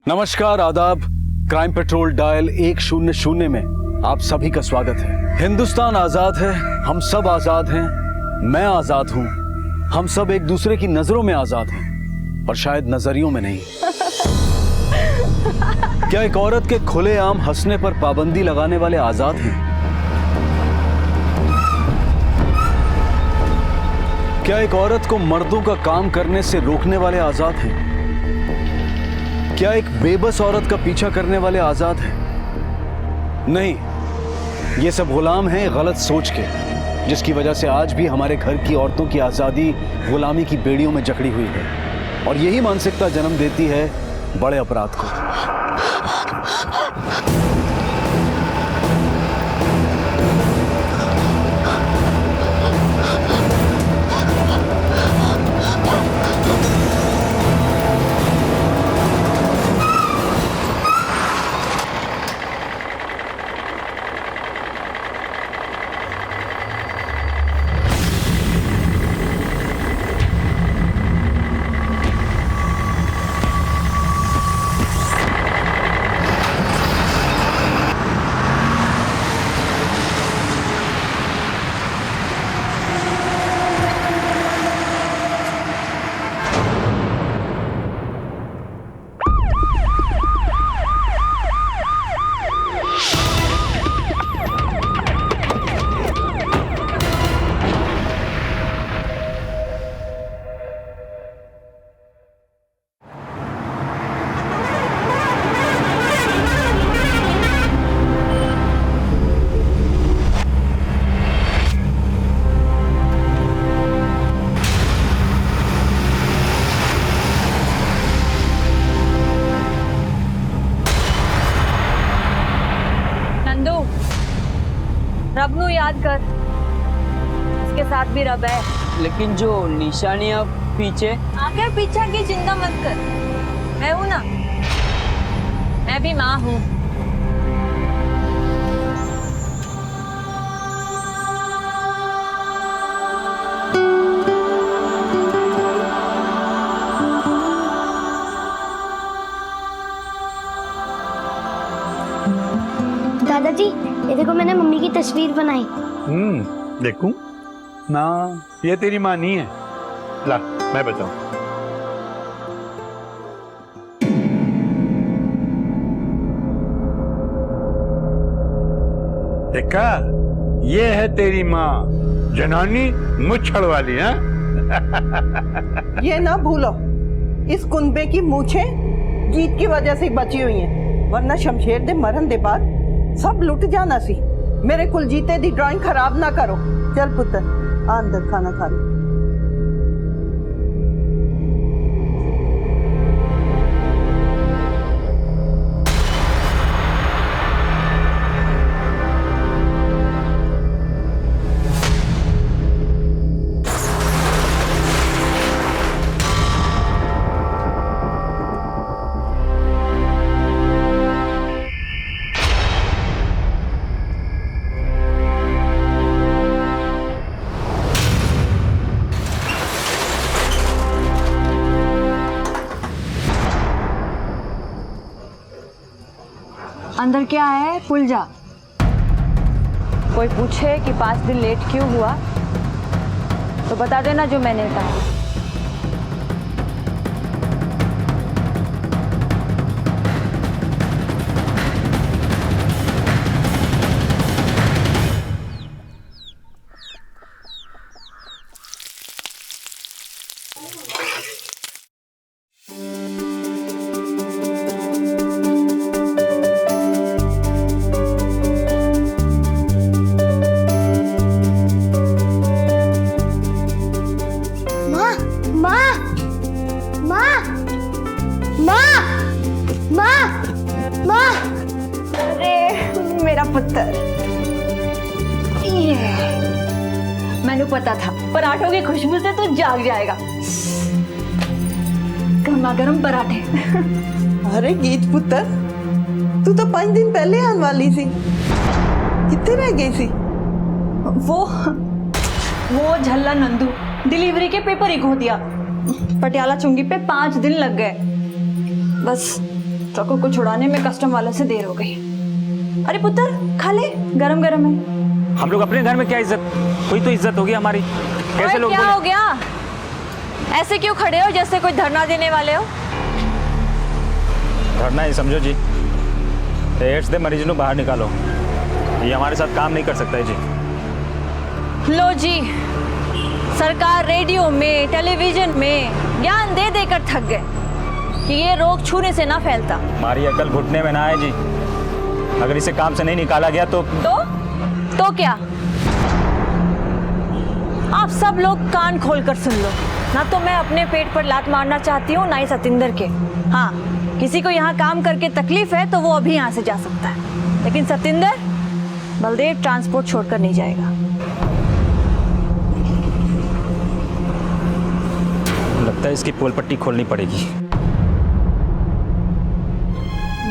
नमस्कार, आदाब। Crime petrol dial 100 में आप सभी का स्वागत है। हिंदुस्तान आजाद है, हम सब आजाद हैं, मैं आजाद हूं, हम सब एक दूसरे की नजरों में आजाद हैं, पर शायद नजरियों में नहीं। क्या एक औरत के खुलेआम हंसने पर पाबंदी लगाने वाले आजाद हैं? क्या एक औरत को मर्दों का काम करने से रोकने वाले आजाद हैं? क्या एक बेबस औरत का पीछा करने वाले आजाद हैं? नहीं, ये सब गुलाम हैं गलत सोच के, जिसकी वजह से आज भी हमारे घर की औरतों की आजादी गुलामी की बेड़ियों में जकड़ी हुई है, और यही मानसिकता जन्म देती है बड़े अपराध को। रब नू याद कर, इसके साथ भी रब है। लेकिन जो निशानियां पीछे आगे पीछे की चिंता मत कर, मैं हूं ना, मैं भी माँ हूँ। दादाजी, ये देखो मैंने मम्मी की तस्वीर बनाई। देखूं ना, ये तेरी माँ नहीं है। ला, मैं बताऊं। देखा, ये है तेरी माँ, जनानी मुच्छड़ वाली है। ये ना भूलो, इस कुनबे की मूछें जीत की वजह से बची हुई हैं, वरना शमशेर दे मरन दे बाद सब लुट जाना सी। मेरे कुलजीते दी ड्राइंग खराब ना करो। चल पुत्र, आ अंदर खाना खा ले। अंदर क्या है, भूल जा। कोई पूछे कि 5 दिन लेट क्यों हुआ तो बता देना जो मैंने कहा। पुत्र, मैंने पता था पराठों की खुशबू से तू जाग जाएगा। गर्मा गर्म पराठे। अरे गीत पुत्र, तू तो 5 दिन पहले आने वाली थी, कितने रह गई थी? वो झल्ला नंदू डिलीवरी के पेपर ही खो दिया। पटियाला चुंगी पे 5 दिन लग गए। बस ट्रकों को छुड़ाने में कस्टम वालों से देर हो गई। अरे पुत्र खा ले, गरम गरम है। हम लोग अपने घर में क्या इज्जत, कोई तो इज्जत होगी हमारी। कैसे ओए, लोग क्या हो गया? ऐसे क्यों खड़े हो जैसे कोई धरना देने वाले हो? धरना ही समझो जी। एड्स दे मरीज ਨੂੰ बाहर निकालो, ये हमारे साथ काम नहीं कर सकता है जी। लो जी, सरकार रेडियो में, टेलीविजन में ज्ञान दे देकर थक गए कि ये रोग छूने से ना फैलता। हमारी अकल घुटने में ना है जी। अगर इसे काम से नहीं निकाला गया तो क्या? आप सब लोग कान खोलकर सुन लो। ना तो मैं अपने पेट पर लात मारना चाहती हूँ, ना ही सतिंदर के। हाँ, किसी को यहाँ काम करके तकलीफ है तो वो अभी यहाँ से जा सकता है, लेकिन सतिंदर बलदेव ट्रांसपोर्ट छोड़कर नहीं जाएगा। लगता है इसकी पोल पट्टी खोलनी पड़ेगी।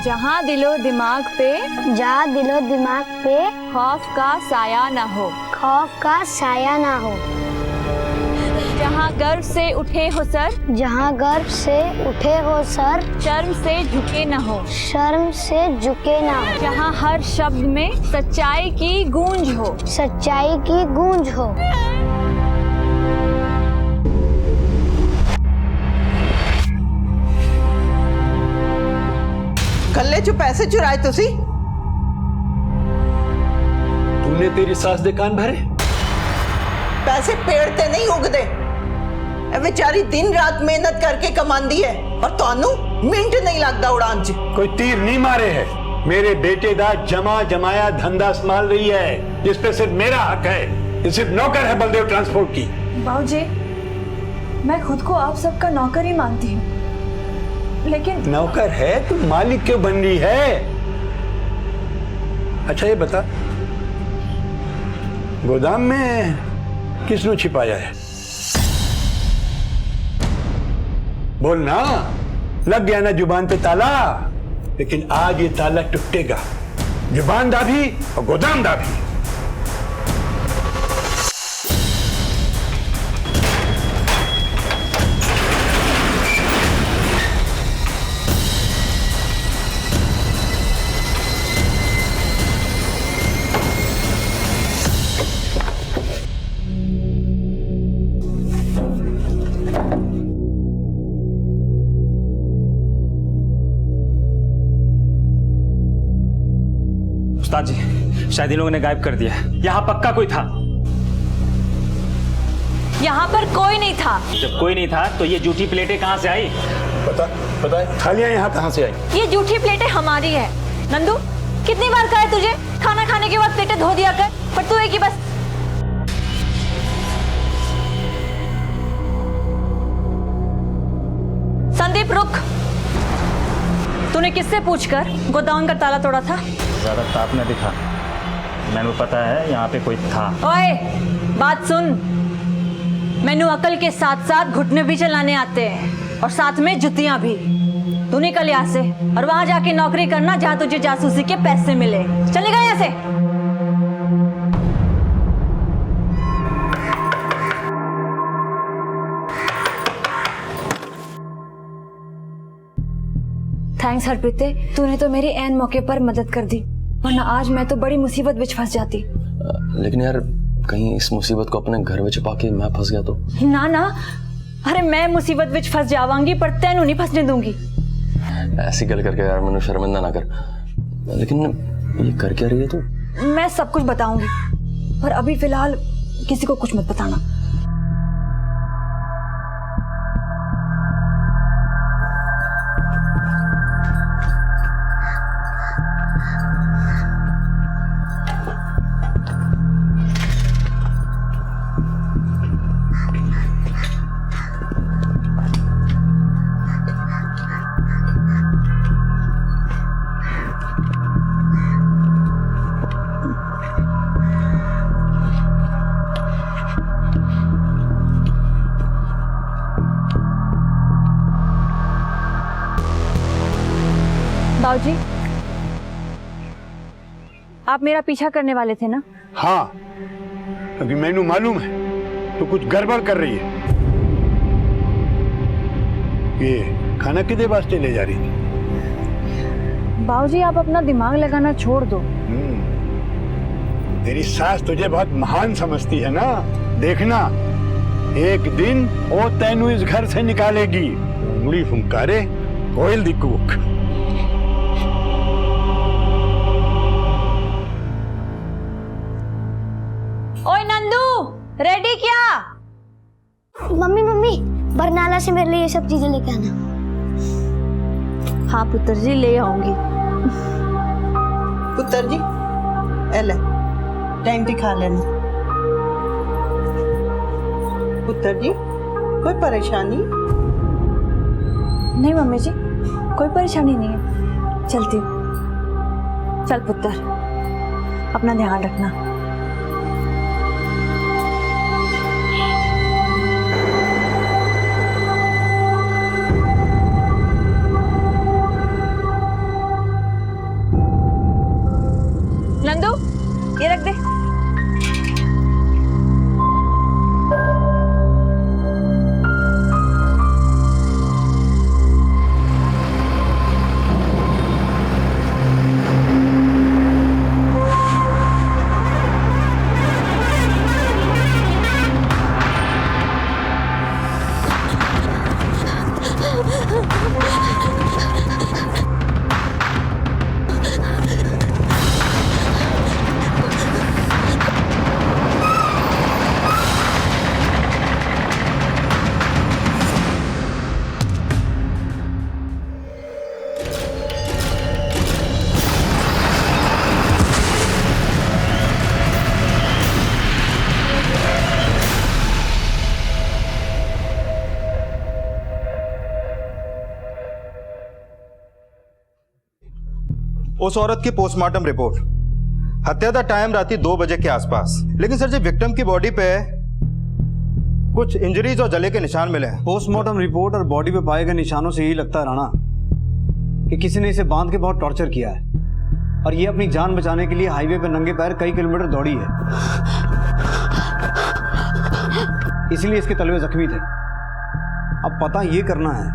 जहाँ दिलो दिमाग पे जहाँ दिलो दिमाग पे खौफ का साया ना हो, खौफ का साया ना हो, जहाँ गर्व से उठे हो सर, जहाँ गर्व से उठे हो सर, शर्म से झुके ना हो, शर्म से झुके ना हो, जहाँ हर शब्द में सच्चाई की गूंज हो, सच्चाई की गूंज हो। कल्ले चो पैसे चुराए तुसी? तूने तेरी सास दे कान भरे? पैसे पेड़ ते नहीं उगदे। ए बेचारी दिन रात मेहनत करके कमांदी है और तानू मिंट नहीं लगता उड़ान च। कोई तीर नहीं मारे है। मेरे बेटे दा जमा जमाया धंधा संभाल रही है, जिस पे सिर्फ मेरा हक है। ये सिर्फ नौकर है बलदेव ट्रांसपोर्ट की। बाबूजी, मैं खुद को आप सबका नौकर ही मानती हूँ, लेकिन नौकर है तो मालिक क्यों बन रही है? अच्छा ये बता, गोदाम में किसने छिपाया है? बोल ना, लग गया ना जुबान पे ताला। लेकिन आज ये ताला टूटेगा, जुबान दा भी और गोदाम दा भी। उस्ताद जी, शायद इन लोगों ने गायब कर दिया। यहाँ पक्का कोई था। यहाँ पर कोई नहीं था। जब कोई नहीं था तो ये जूठी प्लेटें कहाँ से आई? पता है थालियां यहाँ कहाँ से आई? ये जूठी प्लेटें हमारी है। नंदू, कितनी बार कहा है तुझे खाना खाने के बाद प्लेटें धो दिया कर, पर तू एक ही बस। संदीप रुक, तूने किससे पूछकर गोदाम का ताला तोड़ा था? ज्यादा ताप न दिखा, मैंने पता है यहाँ पे कोई था। ओए, बात सुन, मैनू अकल के साथ साथ घुटने भी चलाने आते हैं और साथ में जुतियां भी। तू निकल यहाँ से और वहां जाके नौकरी करना जहां तुझे जासूसी के पैसे मिले। चलेगा यहाँ से? थैंक्स हरप्रीते, तूने तो मेरी ऐन मौके पर मदद कर दी, वरना आज मैं तो बड़ी मुसीबत विच फंस जाती। लेकिन यार, कहीं इस मुसीबत को अपने घर में छुपा के मैं फंस गया तो? ना ना, अरे मैं मुसीबत विच फंस जावांगी पर तैनू नहीं फंसने दूंगी। ऐसी गल करके यार मैंने शर्मिंदा ना कर। लेकिन ये कर क्या रही है तू? मैं सब कुछ बताऊंगी, पर अभी फिलहाल किसी को कुछ मत बताना। बाबूजी, आप मेरा पीछा करने वाले थे ना? हाँ, क्योंकि मैनू मालूम है तो कुछ गड़बड़ कर रही है। ये खाना किदे वास्ते ले जा रही थी? बाबूजी आप अपना दिमाग लगाना छोड़ दो। तेरी सास तुझे बहुत महान समझती है ना, देखना एक दिन वो तेनू इस घर से निकालेगी। उंगली फुंकारे कोयल दी कूक। ओए नंदू, रेडी क्या? मम्मी मम्मी बरनाला से मेरे लिए ये सब चीजें लेके आना। हाँ पुत्र जी, ले आऊंगी। पुत्र जी ए ले टाइम दिखा लेना। पुत्र जी कोई परेशानी? नहीं मम्मी जी, कोई परेशानी नहीं है, चलती हूँ। चल पुत्र, अपना ध्यान रखना। नंदू, ये रख दे। उस औरत की पोस्टमार्टम रिपोर्ट, हत्या का टाइम रात 2 बजे के आसपास। लेकिन सर जी विक्टिम की बॉडी पे कुछ इंजरीज और जले के निशान मिले हैं। पोस्टमार्टम रिपोर्ट और बॉडी पे पाए गए निशानों से यही लगता है राणा कि किसी ने इसे बांध के बहुत टॉर्चर किया है और ये अपनी जान बचाने के लिए हाईवे पे नंगे पैर कई किलोमीटर दौड़ी है, इसलिए इसके तलवे जख्मी थे। अब पता ये करना है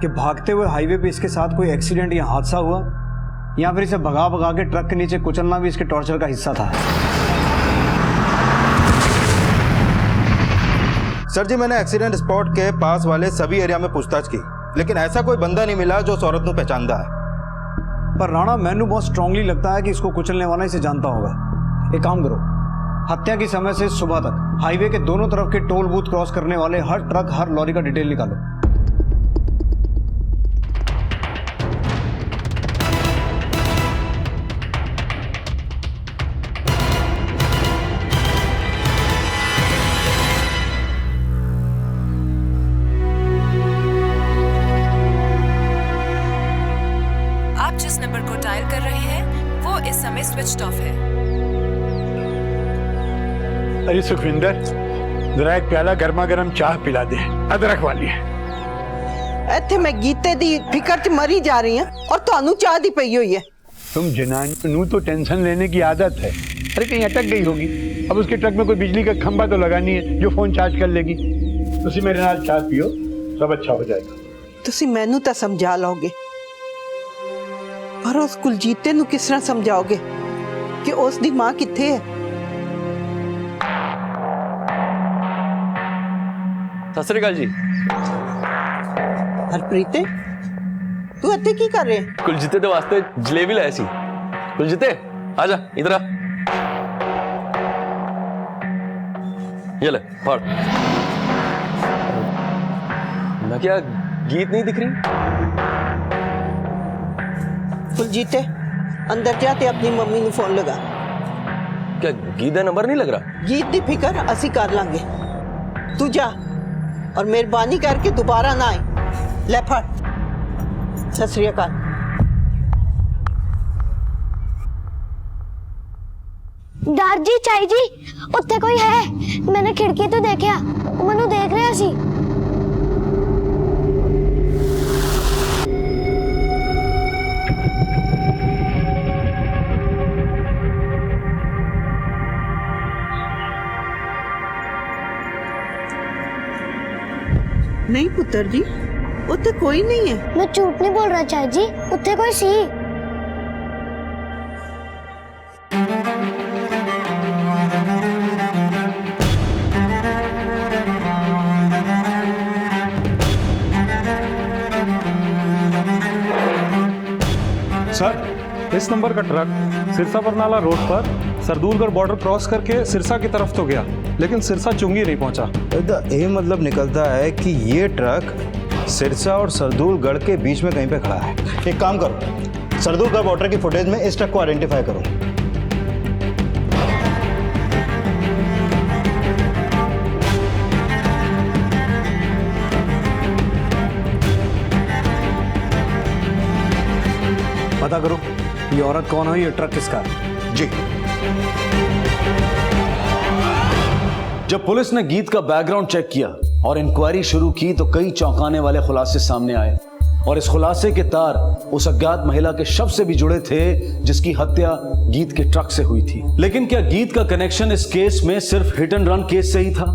कि भागते हुए हाईवे पे इसके साथ कोई एक्सीडेंट या हादसा हुआ या फिर इसे भगा भगा के ट्रक के नीचे कुचलना भी इसके टॉर्चर का हिस्सा था। सर जी मैंने एक्सीडेंट स्पॉट के पास वाले सभी एरिया में पूछताछ की, लेकिन ऐसा कोई बंदा नहीं मिला जो उस औरत को पहचानता है। पर राणा मैनू बहुत स्ट्रांगली लगता है कि इसको कुचलने वाला इसे जानता होगा। एक काम करो, हत्या की समय से सुबह तक हाईवे के दोनों तरफ के टोल बूथ क्रॉस करने वाले हर ट्रक हर लॉरी का डिटेल निकालो। जिस नंबर को डायल कर रहे हैं वो इस समय स्विच्ड ऑफ है। अरे सुखविंदर, जरा एक प्याला गर्मा गर्म चाह पिला दे, अदरक वाली है। ਇੱਥੇ मैं गीते दी फिकर च मरी जा रही हूं और ਤੁਹਾਨੂੰ चाह दी पई हुई है। तुम जनानी तो टेंशन लेने की आदत है। अरे कहीं अटक गई होगी, अब उसके ट्रक में कोई बिजली का खंभा तो लगानी है जो फोन चार्ज कर लेगी। तुसी मेरे नाल चाह पियो, सब अच्छा हो जाएगा। ਤੁਸੀਂ ਮੈਨੂੰ ਤਾਂ ਸਮਝਾ ਲਓਗੇ, पर उस कुलजीते ਨੂੰ किस तरह समझाओगे कि उसकी मां किथे है? सत श्री अकाल जी। हरप्रीते, तू इत्थे की कर रहे? कुलजीते दे वास्ते जलेबी लाया सी। कुलजीते आजा इधर आ, ये ले पढ़। मैं क्या गीत नहीं दिख रही? कुलजीते अंदर जा ते अपनी मम्मी ਨੂੰ फोन लगा। क्या गीत का नंबर नहीं लग रहा? गीत दी फिकर असी कर लांगे, तू जा और मेहरबानी करके दोबारा ना आए। ले फड़। सत श्री अकाल। डर जी चाई जी उत्थे कोई है? मैंने खिड़की तो देखा, मनु देख रहा सी। नहीं पुत्र जी, उत्थे कोई नहीं है। मैं झूठ नहीं बोल रहा चाई जी, उत्थे कोई सी। सर, इस नंबर का ट्रक सिरसा बरनाला रोड पर सरदूलगढ़ बॉर्डर क्रॉस करके सिरसा की तरफ तो गया, लेकिन सिरसा चुंगी नहीं पहुंचा। ये मतलब निकलता है कि ये ट्रक सिरसा और सरदूलगढ़ के बीच में कहीं पे खड़ा है। एक काम करो, सरदूलगढ़ बॉर्डर की फुटेज में इस ट्रक को आइडेंटिफाई करो। पता करो ये औरत कौन है, ये ट्रक किसका है। जी। जब पुलिस ने गीत का बैकग्राउंड चेक किया और इंक्वायरी शुरू की तो कई चौंकाने वाले खुलासे सामने आए और इस खुलासे के तार उस अज्ञात महिला के शव से भी जुड़े थे जिसकी हत्या गीत के ट्रक से हुई थी। लेकिन क्या गीत का कनेक्शन इस केस में सिर्फ हिट एंड रन केस से ही था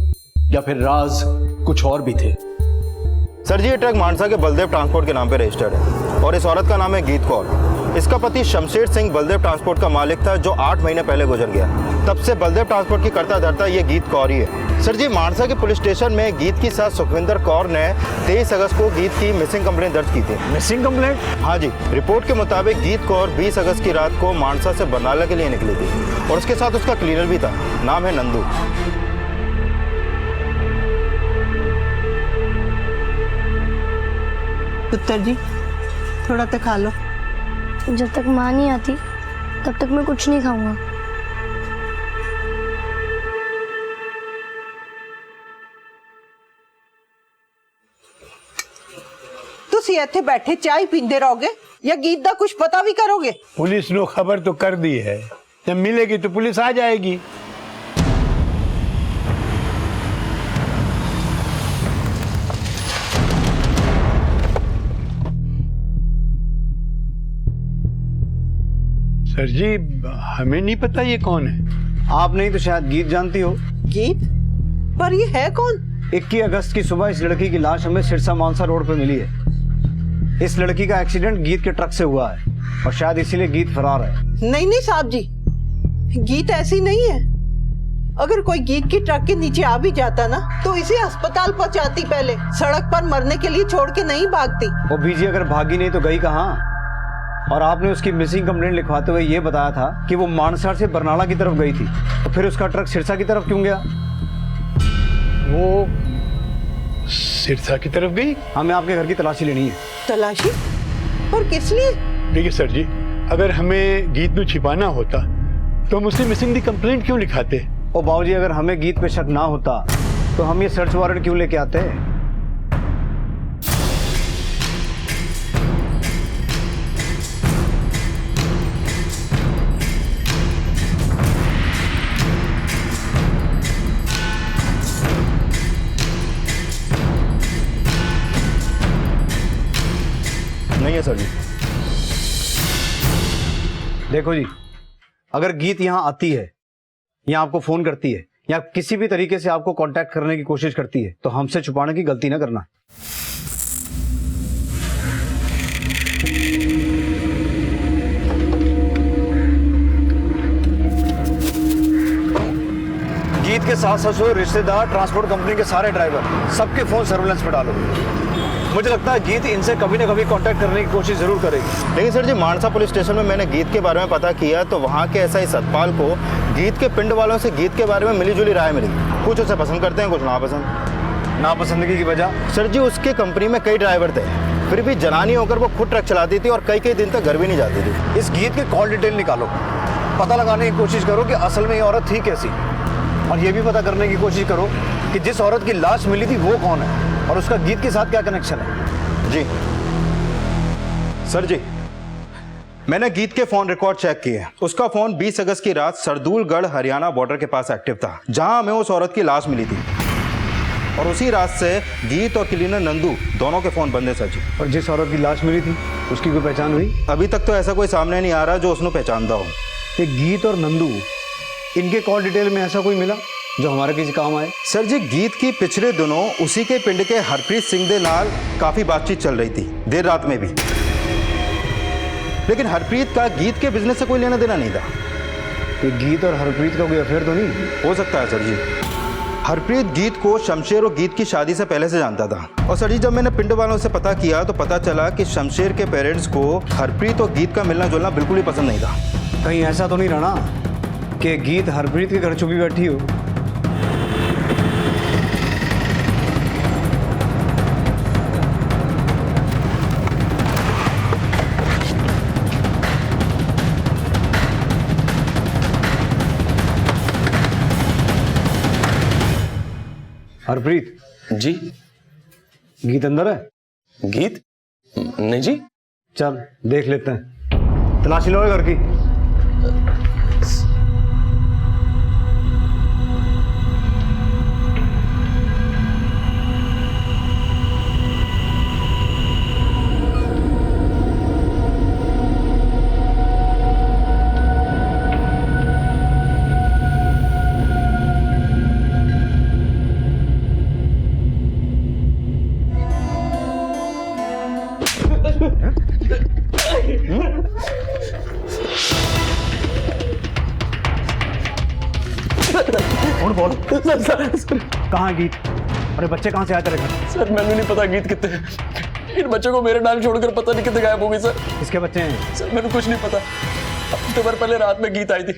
या फिर राज कुछ और भी थे? सर जी, ये ट्रक मानसा के बलदेव ट्रांसपोर्ट के नाम पे रजिस्टर्ड है और इस औरत का नाम है गीत कौर। इसका पति शमशेर सिंह बलदेव ट्रांसपोर्ट का मालिक था जो 8 महीने पहले गुजर गया। तब से बलदेव ट्रांसपोर्ट की करता धरता ये गीत कौर ही है। सर जी, मानसा के पुलिस स्टेशन में गीत की सास सुखविंदर कौर ने 23 अगस्त को गीत की मिसिंग कंप्लेंट दर्ज की थी। Missing complaint? हाँ जी। रिपोर्ट के मुताबिक गीत कौर 20 अगस्त की रात को मानसा से बरनाला के लिए निकली थी और उसके साथ उसका क्लीनर भी था, नाम है नंदू। पुत्र जी, थोड़ा तो खा लो। जब तक माँ नहीं आती तब तक मैं कुछ नहीं खाऊंगा। तुसी इत्थे बैठे चाय पींदे रहोगे या गीत दा कुछ पता भी करोगे? पुलिस ने खबर तो कर दी है, जब मिलेगी तो पुलिस आ जाएगी। सर जी, हमें नहीं पता ये कौन है। आप नहीं तो शायद गीत जानती हो। गीत? पर ये है कौन? 21 अगस्त की सुबह इस लड़की की लाश हमें सिरसा मानसा रोड पर मिली है। इस लड़की का एक्सीडेंट गीत के ट्रक से हुआ है और शायद इसीलिए गीत फरार है। नहीं नहीं साहब जी, गीत ऐसी नहीं है। अगर कोई गीत की ट्रक के नीचे आ भी जाता ना तो इसे अस्पताल पहुंचाती, पहले सड़क पर मरने के लिए छोड़ के नहीं भागती। वो बीजी अगर भागी नहीं तो गई कहाँ? और आपने उसकी मिसिंग कंप्लेंट लिखवाते हुए ये बताया था कि वो मानसा से बरनाला की तरफ गई थी, तो फिर उसका ट्रक सिरसा की तरफ क्यों गया? वो सिरसा की तरफ गई। हमें आपके घर की तलाशी लेनी है। तलाशी? और किस लिए? देखिए सर जी, अगर हमें गीत को छिपाना होता तो हम उससे मिसिंग दी कंप्लेंट क्यों लिखाते? ओ बाबूजी, अगर हमें गीत पे शक ना होता तो हम ये सर्च वारंट क्यों लेके आते? नहीं है सर जी। देखो जी, अगर गीत यहाँ आती है या आपको फोन करती है या किसी भी तरीके से आपको कांटेक्ट करने की कोशिश करती है तो हमसे छुपाने की गलती ना करना। गीत के साथ ससुर, रिश्तेदार, ट्रांसपोर्ट कंपनी के सारे ड्राइवर, सबके फोन सर्विलेंस पे डालो। मुझे लगता है गीत इनसे कभी ना कभी कांटेक्ट करने की कोशिश जरूर करेगी। लेकिन सर जी, मानसा पुलिस स्टेशन में मैंने गीत के बारे में पता किया तो वहाँ के एसआई सतपाल को गीत के पिंड वालों से गीत के बारे में मिली जुली राय मिली। कुछ उसे पसंद करते हैं, कुछ नापसंद। नापसंदगी की वजह? सर जी, उसके कंपनी में कई ड्राइवर थे, फिर भी जनानी होकर वो खुद ट्रक चलाती थी और कई कई दिन तक घर भी नहीं जाती थी। इस गीत की कॉल डिटेल निकालो, पता लगाने की कोशिश करो कि असल में ये औरत थी कैसी, और ये भी पता करने की कोशिश करो कि जिस औरत की लाश मिली थी वो कौन है और उसका गीत के साथ क्या कनेक्शन है। जी सर जी, मैंने गीत के फोन रिकॉर्ड चेक किए। उसका फोन 20 अगस्त की रात सरदूलगढ़ हरियाणा बॉर्डर के पास एक्टिव था, जहां हमें उस औरत की लाश मिली थी। और उसी रात से गीत और क्लीनर नंदू दोनों के फोन बंद है सर जी। और जिस औरत की लाश मिली थी उसकी कोई पहचान हुई? अभी तक तो ऐसा कोई सामने नहीं आ रहा जो उसने पहचानता हो। ये गीत और नंदू, इनके कॉल डिटेल में ऐसा कोई मिला जो हमारे किसी काम आए? सर जी, गीत की पिछले दिनों उसी के पिंड के हरप्रीत सिंह दे नाल काफी बातचीत चल रही थी, देर रात में भी। लेकिन हरप्रीत का गीत के बिजनेस से कोई लेना देना नहीं था। ये गीत और हरप्रीत का कोई अफेयर तो नहीं हो सकता है सर जी। हरप्रीत गीत को शमशेर और गीत की शादी से पहले से जानता था। और सर जी, जब मैंने पिंड वालों से पता किया तो पता चला कि शमशेर के पेरेंट्स को हरप्रीत और गीत का मिलना जुलना बिल्कुल ही पसंद नहीं था। कहीं ऐसा तो नहीं रहा कि गीत हरप्रीत के घर छुपी बैठी हो? हरप्रीत जी। गीत अंदर है? गीत? नहीं जी। चल देख लेते हैं, तलाशी लो घर की। कहाँ है गीत? अरे बच्चे कहाँ से आए तेरे घर? सर मैंने नहीं पता गीत कितने हैं। इन बच्चों को मेरे नाम छोड़कर पता नहीं कितने गायब हो गए सर। किसके बच्चे हैं? सर मैंने कुछ नहीं पता। हफ्ते भर पहले रात में गीत आई थी।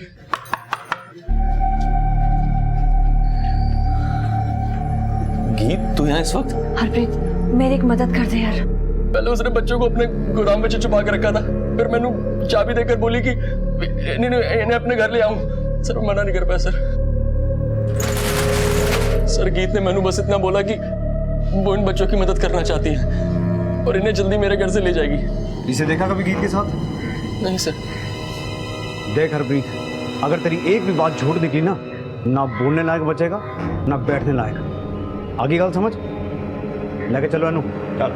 गीत तू यहाँ इस वक्त? हरप्रीत मेरी एक मदद कर दे यार। पहले उसने बच्चों को अपने गोदाम में छुपा के रखा था, फिर मैंने चाबी देकर बोली कि इन्हें अपने घर ले आऊं। सर मैं मना नहीं कर पाया सर। सर गीत ने मैंने बस इतना बोला कि वो इन बच्चों की मदद करना चाहती है और इन्हें जल्दी मेरे घर से ले जाएगी। इसे देखा कभी गीत के साथ? नहीं सर। देख हरप्रीत, अगर तेरी एक भी बात झूठ निकली ना बोलने लायक बचेगा ना बैठने लायक। आगे गल समझ? लेके चलो अनु। चल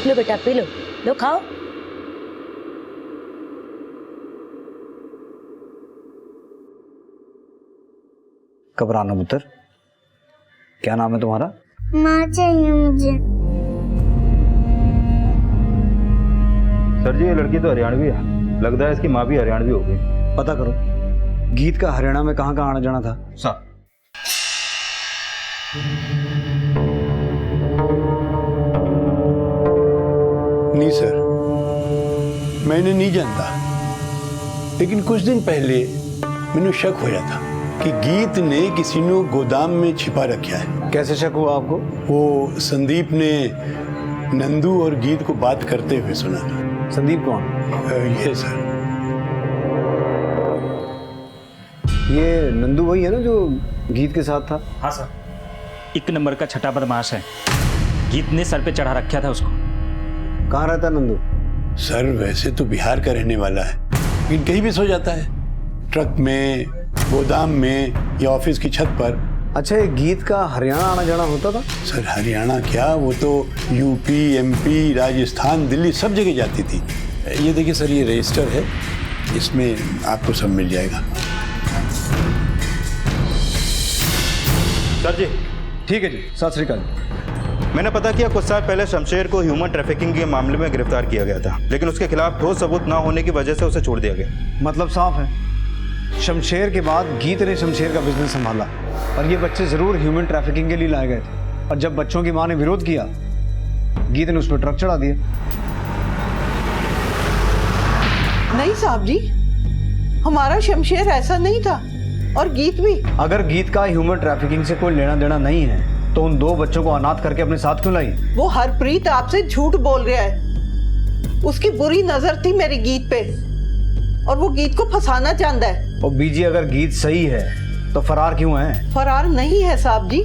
लो बेटा पी लो, लो खाओ। घबराना पुत्र। क्या नाम है तुम्हारा? माँ चाहिए मुझे। सर जी, ये लड़की तो हरियाणवी है, लगता है इसकी माँ भी हरियाणवी होगी। पता करो गीत का हरियाणा में कहाँ कहाँ आना जाना था। सर नहीं सर, मैंने नहीं जानता, लेकिन कुछ दिन पहले मैंने शक हो था कि गीत ने किसी ने गोदाम में छिपा रखा है। कैसे शक हुआ आपको? वो संदीप ने नंदू और गीत को बात करते हुए सुना था। संदीप कौन? ये सर, ये नंदू वही है ना जो गीत के साथ था? हाँ सर। एक नंबर का छठा बदमाश है। गीत ने सर पे चढ़ा रखा था उसको। कहाँ रहता नंदू? सर वैसे तो बिहार का रहने वाला है, लेकिन कहीं भी सो जाता है, ट्रक में, गोदाम में या ऑफिस की छत पर। अच्छा, ये गीत का हरियाणा आना जाना होता था? सर हरियाणा क्या, वो तो यूपी, एमपी, राजस्थान, दिल्ली सब जगह जाती थी। ये देखिए सर, ये रजिस्टर है, इसमें आपको सब मिल जाएगा। सर जी। ठीक है जी, सत श्री अकाल। मैंने पता किया कुछ साल पहले शमशेर को ह्यूमन ट्रैफिकिंग के मामले में गिरफ्तार किया गया था, लेकिन उसके खिलाफ ठोस सबूत ना होने की वजह से उसे छोड़ दिया गया। मतलब साफ है, शमशेर के बाद गीत ने शमशेर का बिजनेस संभाला और ये बच्चे जरूर ह्यूमन ट्रैफिकिंग के लिए लाए गए थे। और जब बच्चों की मां ने विरोध किया, गीत ने उस पर ट्रक चढ़ा दिया। नहीं साहब जी, हमारा शमशेर ऐसा नहीं था, और गीत भी। अगर गीत का ह्यूमन ट्रैफिकिंग से कोई लेना देना नहीं है तो उन दो बच्चों को अनाथ करके अपने साथ क्यों लाई? वो हरप्रीत आपसे झूठ बोल रहा है। उसकी बुरी नजर थी मेरी गीत पे और वो गीत को फंसाना चाहता है। और बीजी, अगर गीत सही है तो फरार क्यों है? फरार नहीं है साहब जी,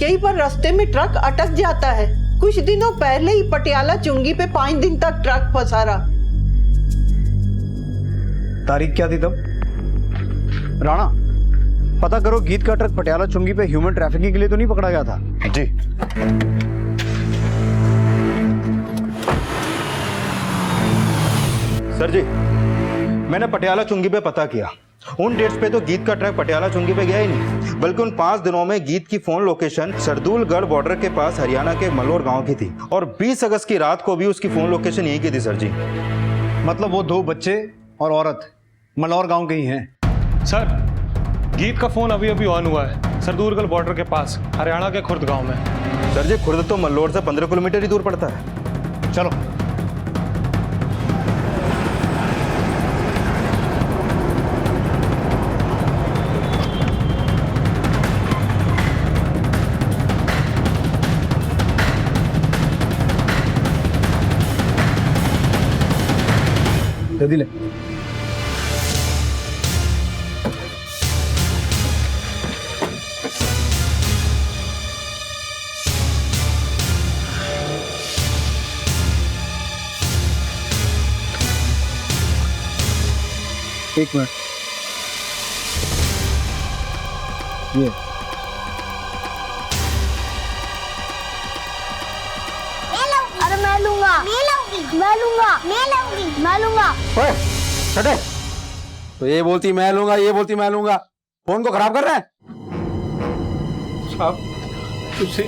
कई बार रास्ते में ट्रक अटक जाता है। कुछ दिनों पहले ही पटियाला चुंगी पे 5 दिन तक ट्रक फंसा रहा। तारीख क्या थी तब? राणा, पता करो गीत का ट्रक पटियाला चुंगी पे ह्यूमन ट्रैफिकिंग के लिए तो नहीं पकड़ा गया था? जी। सर जी, मैंने पटियाला चुंगी पे पता किया। उन डेट्स पे तो गीत का ट्रक पटियाला चुंगी पे गया ही नहीं, बल्कि उन 5 दिनों में गीत की फोन लोकेशन सरदूलगढ़ बॉर्डर के पास हरियाणा के मलोर गांव की थी, और 20 अगस्त की रात को भी उसकी फोन लोकेशन यही की थी। सर जी, मतलब वो 2 बच्चे और औरत मलौर गांव के ही हैं? सर गीत का फोन अभी अभी ऑन हुआ है, सरदूलगढ़ बॉर्डर के पास, हरियाणा के खुर्द गांव में। सर जी, खुर्द तो मल्लोर से 15 किलोमीटर ही दूर पड़ता है। चलो। जल्दी ले। एक मिनट, ये अरे मैं लूंगा, मैं लूंगा। ओए, चटे। तो ये बोलती मैं लूंगा, ये बोलती मैं लूंगा, फोन को खराब कर रहे हैं। साहब तुझसे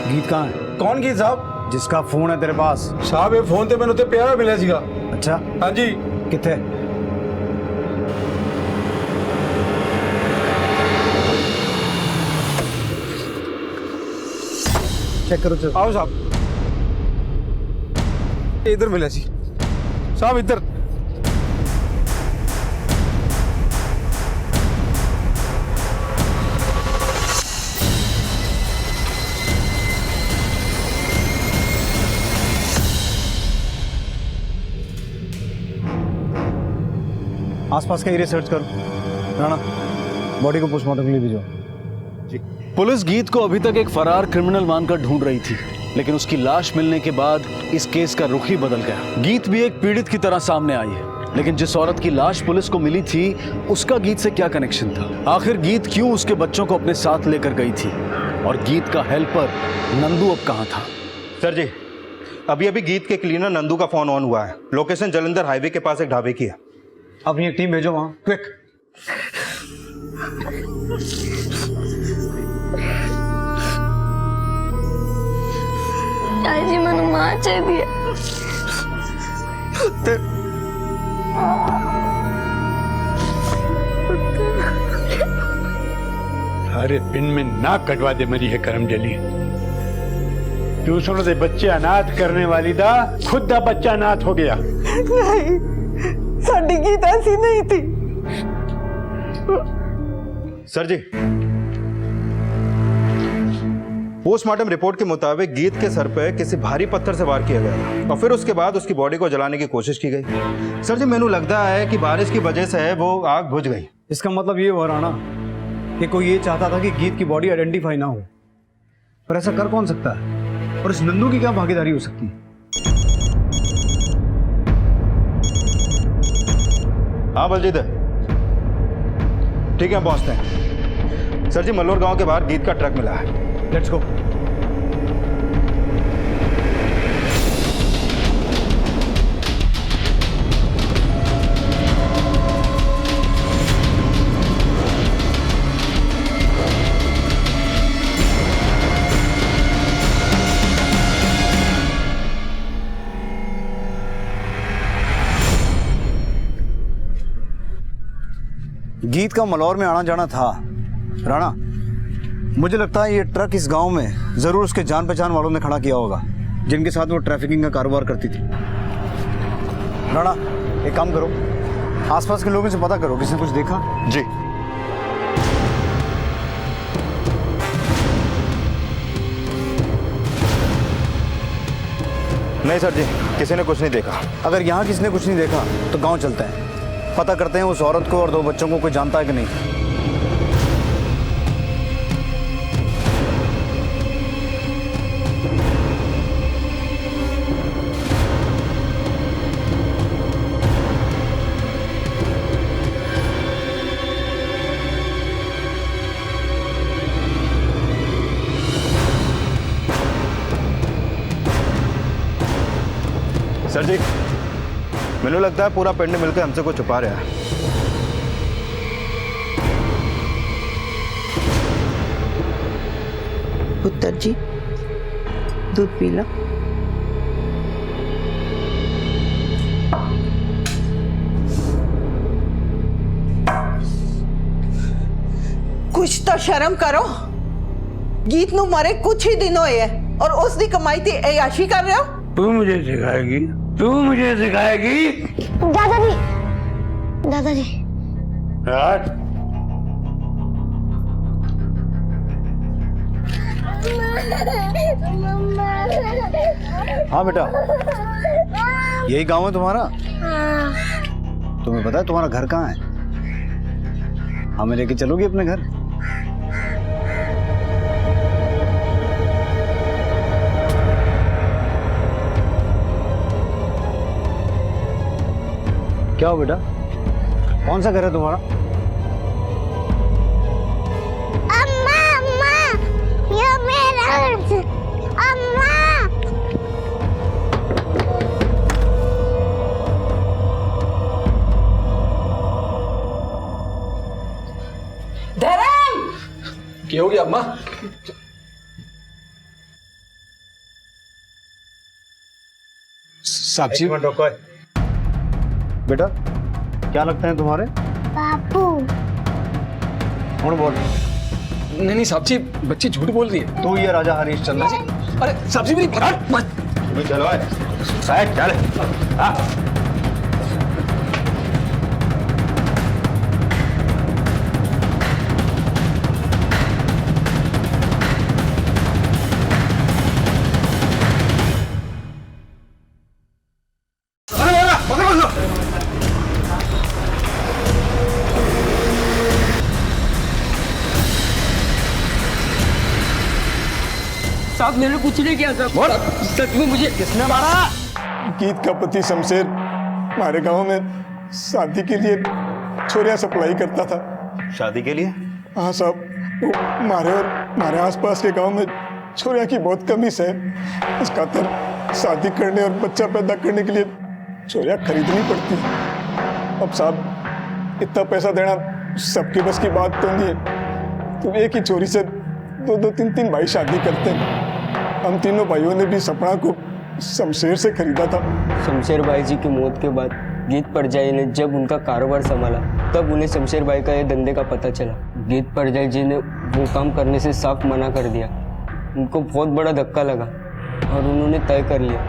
गीत कहाँ है? कौन गीत साहब? जिसका फोन है तेरे पास? साहब ये फोन ते मैंने उत्ते प्यारा मिला सीगा। अच्छा, हाँ जी। किथे? चेक करो। चलो आओ साहब, इधर मिला सी साहब, इधर। आसपास का एरिया सर्च करो। राणा, बॉडी को पोस्टमार्टम के लिए भेजो। पुलिस गीत को अभी तक एक फरार क्रिमिनल मानकर ढूंढ रही थी, लेकिन उसकी लाश मिलने के बाद इस केस का रुख ही बदल गया। गीत भी एक पीड़ित की तरह सामने आई है, लेकिन जिस औरत की लाश पुलिस को मिली थी उसका गीत से क्या कनेक्शन था? आखिर गीत क्यों उसके बच्चों को अपने साथ लेकर गई थी? और गीत का हेल्पर नंदू अब कहाँ था? सर जी, अभी अभी गीत के क्लीनर नंदू का फोन ऑन हुआ है। लोकेशन जलंधर हाईवे के पास एक ढाबे की है। अपनी एक टीम भेजो वहां, क्विक। जी मैंने मार चाहिए। सारे पिन में नाक कटवा दे मरी है करम जली। दूसरों दे बच्चे अनाथ करने वाली दा खुद दा बच्चा अनाथ हो गया। नहीं, साडी गीत ऐसी नहीं थी। सर जी, पोस्टमार्टम रिपोर्ट के मुताबिक गीत के सर पे किसी भारी पत्थर से वार किया गया था और फिर उसके बाद उसकी बॉडी को जलाने की कोशिश की गई। सर जी, मैंने लगता है कि बारिश की वजह से वो आग बुझ गई। इसका मतलब ये हुआ राणा कि कोई ये चाहता था कि गीत की बॉडी आइडेंटिफाई ना हो, पर ऐसा कर कौन सकता है? और इस नंदू की क्या भागीदारी हो सकती है? हाँ बलजीत, ठीक है, हम पहुंचते हैं। सर जी, मल्लोर गांव के बाहर गीत का ट्रक मिला है। Let's go. गीत का मलौर में आना जाना था। राणा, मुझे लगता है ये ट्रक इस गांव में जरूर उसके जान पहचान वालों ने खड़ा किया होगा, जिनके साथ वो ट्रैफिकिंग का कारोबार करती थी। राणा, एक काम करो, आसपास के लोगों से पता करो, किसी ने कुछ देखा? जी। नहीं सर जी, किसी ने कुछ नहीं देखा। अगर यहाँ किसी ने कुछ नहीं देखा तो गांव चलते हैं, पता करते हैं उस औरत को और 2 बच्चों को कोई जानता है कि नहीं। सर जी, मैंने लगता है पूरा पिंड मिलकर हमसे कुछ छुपा रहा है। पुत्र जी, दूध पी लो। कुछ तो शर्म करो। गीत नु मरे कुछ ही दिन होए है और उसकी कमाई थी ऐयाशी कर रहे हो। तू मुझे सिखाएगी, तू मुझे सिखाएगी। दादाजी, दादाजी। यार हाँ बेटा, यही गांव है तुम्हारा? तुम्हें पता है तुम्हारा घर कहाँ है? हमें लेके चलोगी अपने घर? क्या हो बेटा, कौन सा घर है तुम्हारा? अम्मा, अम्मा, ये मेरा घर। अम्मा। धर्म, क्या हो गया अम्मा? साक्षी बेटा, क्या लगते हैं तुम्हारे? बापू। कौन बोल? नहीं साहब, बच्ची झूठ बोल रही है। तू ये राजा हरीशचंद्र? अरे साहब जी मेरी बात मत। चलो साहब चल। हाँ साहब मैंने कुछ नहीं किया साहब, सच में मुझे किसने मारा? गीत का पति शमशेर हमारे गांव में शादी के लिए छोरियां सप्लाई करता था। शादी के लिए? हाँ साहब, वो हमारे आसपास के गांव में छोरियां की बहुत कमी है। इस खातिर शादी करने और बच्चा पैदा करने के लिए छोरियां खरीदनी पड़ती। अब साहब इतना पैसा देना सबके बस की बात तो नहीं है, तो एक ही छोरी से दो तीन भाई शादी करते हैं। हम तीनों भाइयों ने भी सपना को शमशेर से खरीदा था। शमशेर भाई जी की मौत के बाद गीत परजाई ने जब उनका कारोबार संभाला तब उन्हें शमशेर भाई का ये धंधे का पता चला। गीत परजाई जी ने वो काम करने से साफ मना कर दिया। उनको बहुत बड़ा धक्का लगा और उन्होंने तय कर लिया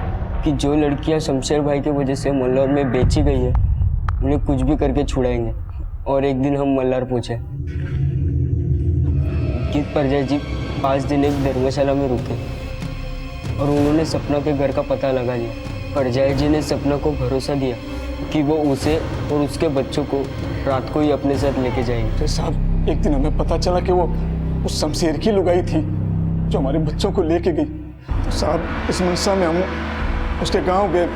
कि जो लड़कियां शमशेर भाई की वजह से मल्लार में बेची गई है उन्हें कुछ भी करके छुड़ाएंगे। और एक दिन हम मल्लार पहुंचे। गीत परजाई जी 5 दिन एक धर्मशाला में रुके और उन्होंने सपना के घर का पता लगा लिया। परजाई जी ने सपना को भरोसा दिया कि वो उसे और उसके बच्चों को रात को ही अपने साथ लेके जाएंगे। तो साहब एक दिन हमें पता चला कि वो उस शमशेर की लुगाई थी जो हमारे बच्चों को लेके गई। तो साहब इस मनसा में हम उसके गांव गए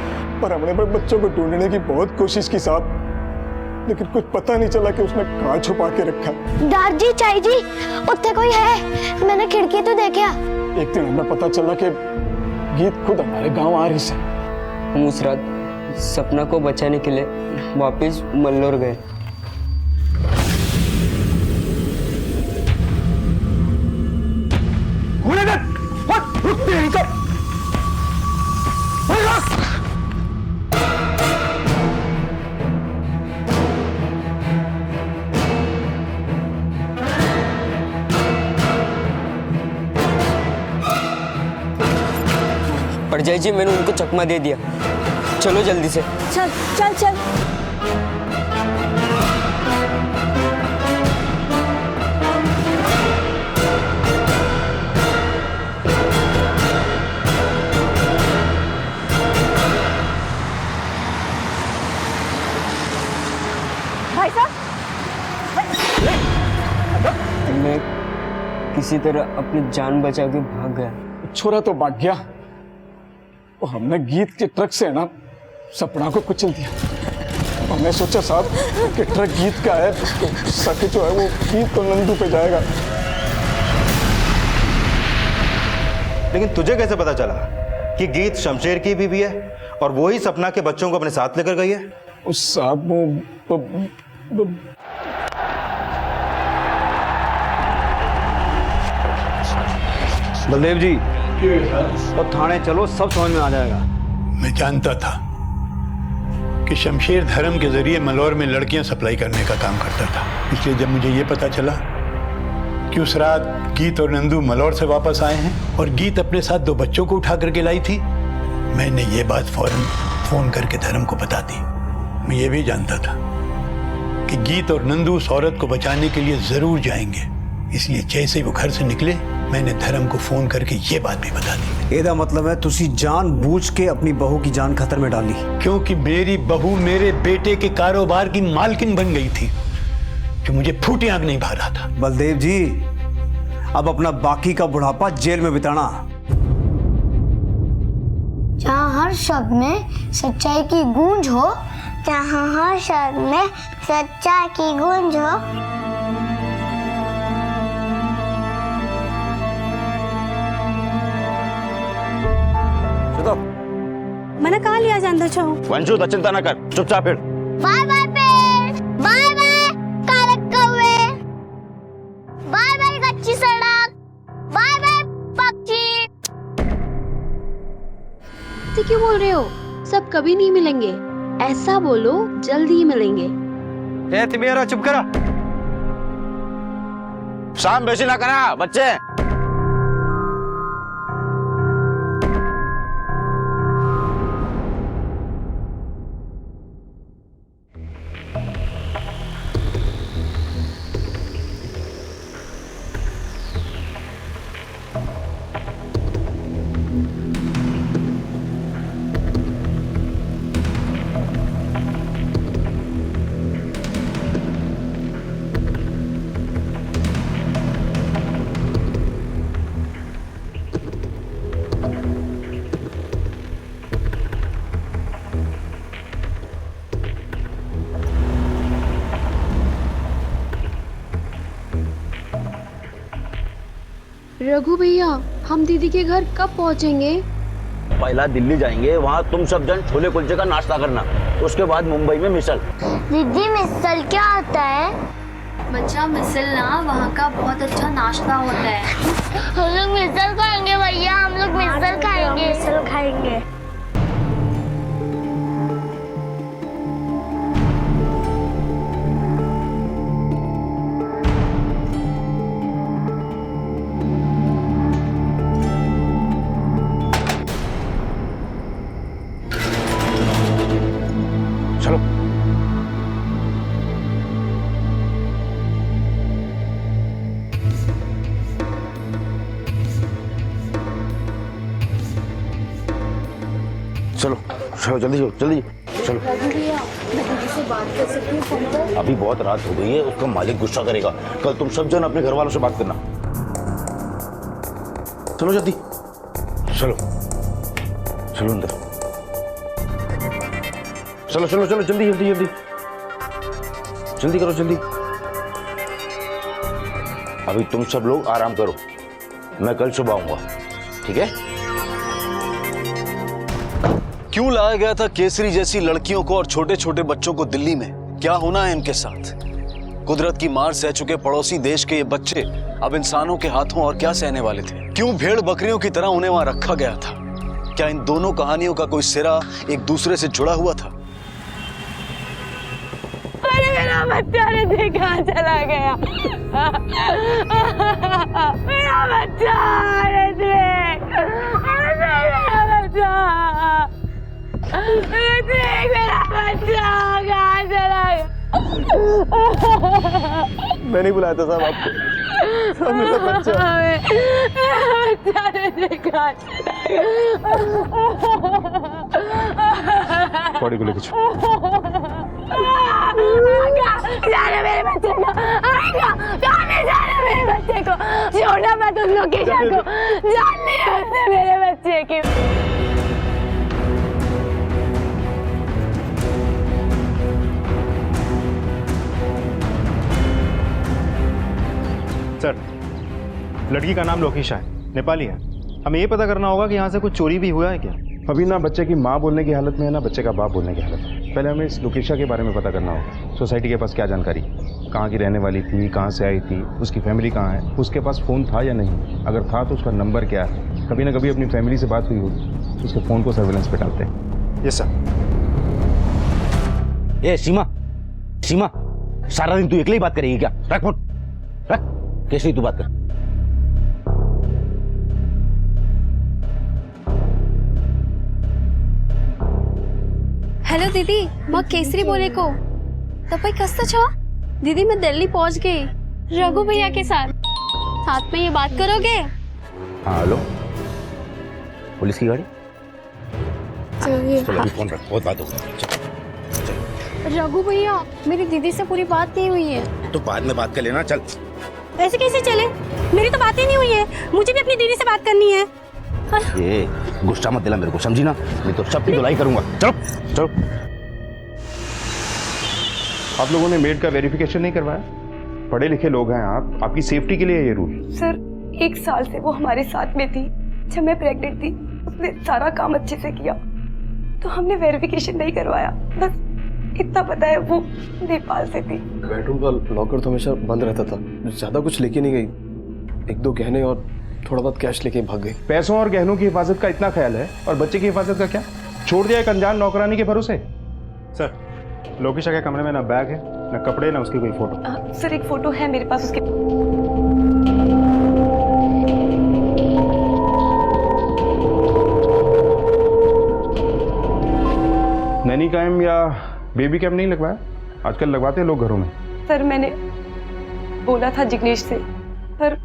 पर हमने बच्चों को ढूंढने की बहुत कोशिश की साहब, लेकिन कुछ पता नहीं चला कि उसने कहाँ छुपा के रखा। दादी, चाई जी, उत्ते कोई है? मैंने खिड़की तो देखा। एक दिन हमें पता चला कि गीत खुद हमारे गांव आ रही है। हम उस रात सपना को बचाने के लिए वापस मल्लोर गए। परजाई जी मैंने उनको चकमा दे दिया। चलो जल्दी से। चल चल चल। भाई साहब, मैं किसी तरह अपनी जान बचा के भाग गया। छोरा तो भाग गया और हमने गीत के ट्रक से ना सपना को कुचल दिया। हमने सोचा साहब कि ट्रक गीत का है तो सच जो है वो गीत तो नंदू पे जाएगा। लेकिन तुझे कैसे पता चला कि गीत शमशेर की बीवी है और वो ही सपना के बच्चों को अपने साथ लेकर गई है? उस साहब बलदेव जी और थाने चलो, सब समझ में आ जाएगा। मैं जानता था कि शमशेर धर्म के जरिए मलौर में लड़कियां सप्लाई करने का काम करता था, इसलिए जब मुझे ये पता चला कि उस रात गीत और नंदू मलौर से वापस आए हैं और गीत अपने साथ 2 बच्चों को उठा करके लाई थी। मैंने ये बात फौरन फोन करके धर्म को बता दी। मैं ये भी जानता था कि गीत और नंदू उस औरत को बचाने के लिए जरूर जाएंगे, इसलिए जैसे ही वो घर से निकले मैंने धर्म को फोन करके ये बात भी बता दी। एदा मतलब है तुसी जानबूझ के अपनी बहू की जान खतरे में डाली? क्योंकि मेरी बहू मेरे बेटे के कारोबार की मालकिन बन गई थी, जो मुझे फूटी आंख नहीं भा रहा था। बलदेव जी, अब अपना बाकी का बुढ़ापा जेल में बिताना। जहाँ हर शब्द में सच्चाई की गूंज हो, जहाँ हर शब्द में सच्चाई की गूंज हो। मैंने कहा लिया जानता छो वंशु तो चिंता न कर, चुपचाप फिर। बाय बाय पेड़, बाय बाय कारक कौवे, बाय बाय कच्ची सड़क, बाय बाय पक्षी। क्यों बोल रहे हो? सब कभी नहीं मिलेंगे, ऐसा बोलो जल्दी ही मिलेंगे। ए तिमेरा चुप करा, शाम बेसी ना करा बच्चे। रघु भैया, हम दीदी के घर कब पहुंचेंगे? पहला दिल्ली जाएंगे, वहाँ तुम सब जन छोले कुलचे का नाश्ता करना, उसके बाद मुंबई में मिसल। दीदी मिसल क्या आता है? बच्चा, मिसल ना वहाँ का बहुत अच्छा नाश्ता होता है। हम लोग मिसल खाएंगे भैया, हम लोग मिसल खाएंगे। मिसल खाएंगे। चलो चलो चलो जल्दी जल्दी चलो। दीदी से बात कर सकती हूँ फोन पर? अभी बहुत रात हो गई है, उसका मालिक गुस्सा करेगा। कल तुम सब जन अपने घर वालों से बात करना। चलो जल्दी चलो, चलो अंदर चलो चलो चलो जल्दी जल्दी जल्दी जल्दी करो जल्दी। अभी तुम सब लोग आराम करो, मैं कल सुबह आऊंगा, ठीक है? क्यों लाया गया था केसरी जैसी लड़कियों को और छोटे छोटे बच्चों को दिल्ली में? क्या होना है इनके साथ? कुदरत की मार सह चुके पड़ोसी देश के ये बच्चे अब इंसानों के हाथों और क्या सहने वाले थे? क्यों भेड़ बकरियों की तरह उन्हें वहां रखा गया था? क्या इन दोनों कहानियों का कोई सिरा एक दूसरे से जुड़ा हुआ था? मेरा बच्चा ने कहाँ चला गया? मेरा बच्चा, मेरा बच्चा, मेरा बच्चा कहाँ चला गया? मैं नहीं बुलाया था साहब आपको, सब मेरा बच्चा। मेरा बच्चा ने कहाँ चला गया? बॉडी को लेके चलो। जाने मेरे बच्चे को, जाने मेरे बच्चे को, छोड़ना मत उस लोकेशन को, जाननी है उसने मेरे बच्चे की। सर, लड़की का नाम लोकेशा है, नेपाली है। हमें ये पता करना होगा कि यहाँ से कुछ चोरी भी हुआ है क्या? अभी ना बच्चे की माँ बोलने की हालत में है, ना बच्चे का बाप बोलने की हालत में। पहले हमें इस लोकेशा के बारे में पता करना होगा। सोसाइटी के पास क्या जानकारी, कहाँ की रहने वाली थी, कहाँ से आई थी, उसकी फैमिली कहाँ है, उसके पास फ़ोन था या नहीं, अगर था तो उसका नंबर क्या है, कभी ना कभी अपनी फैमिली से बात हुई होगी, उसके फ़ोन को सर्वेलेंस पे डालते हैं। Yes sir. ए सीमा, सीमा, सारा दिन तू अकेले ही बात करेगी क्या? रख फोन, रख। केसरी तू बात कर। हेलो दीदी, मैं केसरी बोले को तपाईँ कस्तो छ? दीदी मैं दिल्ली पहुंच गई रघु भैया के साथ में ये बात करोगे? हाँ हेलो, पुलिस की गाड़ी। चलो अभी फोन रख, बहुत बात होगी। रघु भैया, मेरी दीदी से पूरी बात नहीं हुई है। तो बाद में बात कर लेना, चल। ऐसे कैसे चले? मेरी तो बात ही नहीं हुई है, मुझे भी अपनी दीदी से बात करनी है। ये गुस्सा मत दिला मेरे को, समझी ना? मैं तो सबकी धुलाई करूंगा। चलो चलो। आप लोगों ने मेड का वेरिफिकेशन नहीं करवाया? पढ़े लिखे लोग हैं आप, आपकी सेफ्टी के लिए ये रूल। सर 1 साल से वो हमारे साथ में थी। जब मैं प्रेग्नेंट थी उसने सारा काम अच्छे से किया, तो हमने वेरिफिकेशन नहीं करवाया। बस इतना पता है वो नेपाल से थी। बेडरूम का लॉकर तो हमेशा बंद रहता था, ज्यादा कुछ लेके नहीं गई। 1-2 गहने और थोड़ा बहुत कैश लेके भाग गई। पैसों और गहनों की हिफाजत का इतना ख्याल है, और बच्चे की हिफाजत का क्या? छोड़ दिया एक अनजान नौकरानी के भरोसे। सर लोकेशा के कमरे में ना बैग है, ना कपड़े, ना उसकी कोई फोटो। सर एक फोटो है मेरे पास उसके। नैनी कैम या बेबी कैम नहीं लगवाया? आजकल लगवाते हैं लोग घरों में। सर मैंने बोला था जिग्नेश से, पर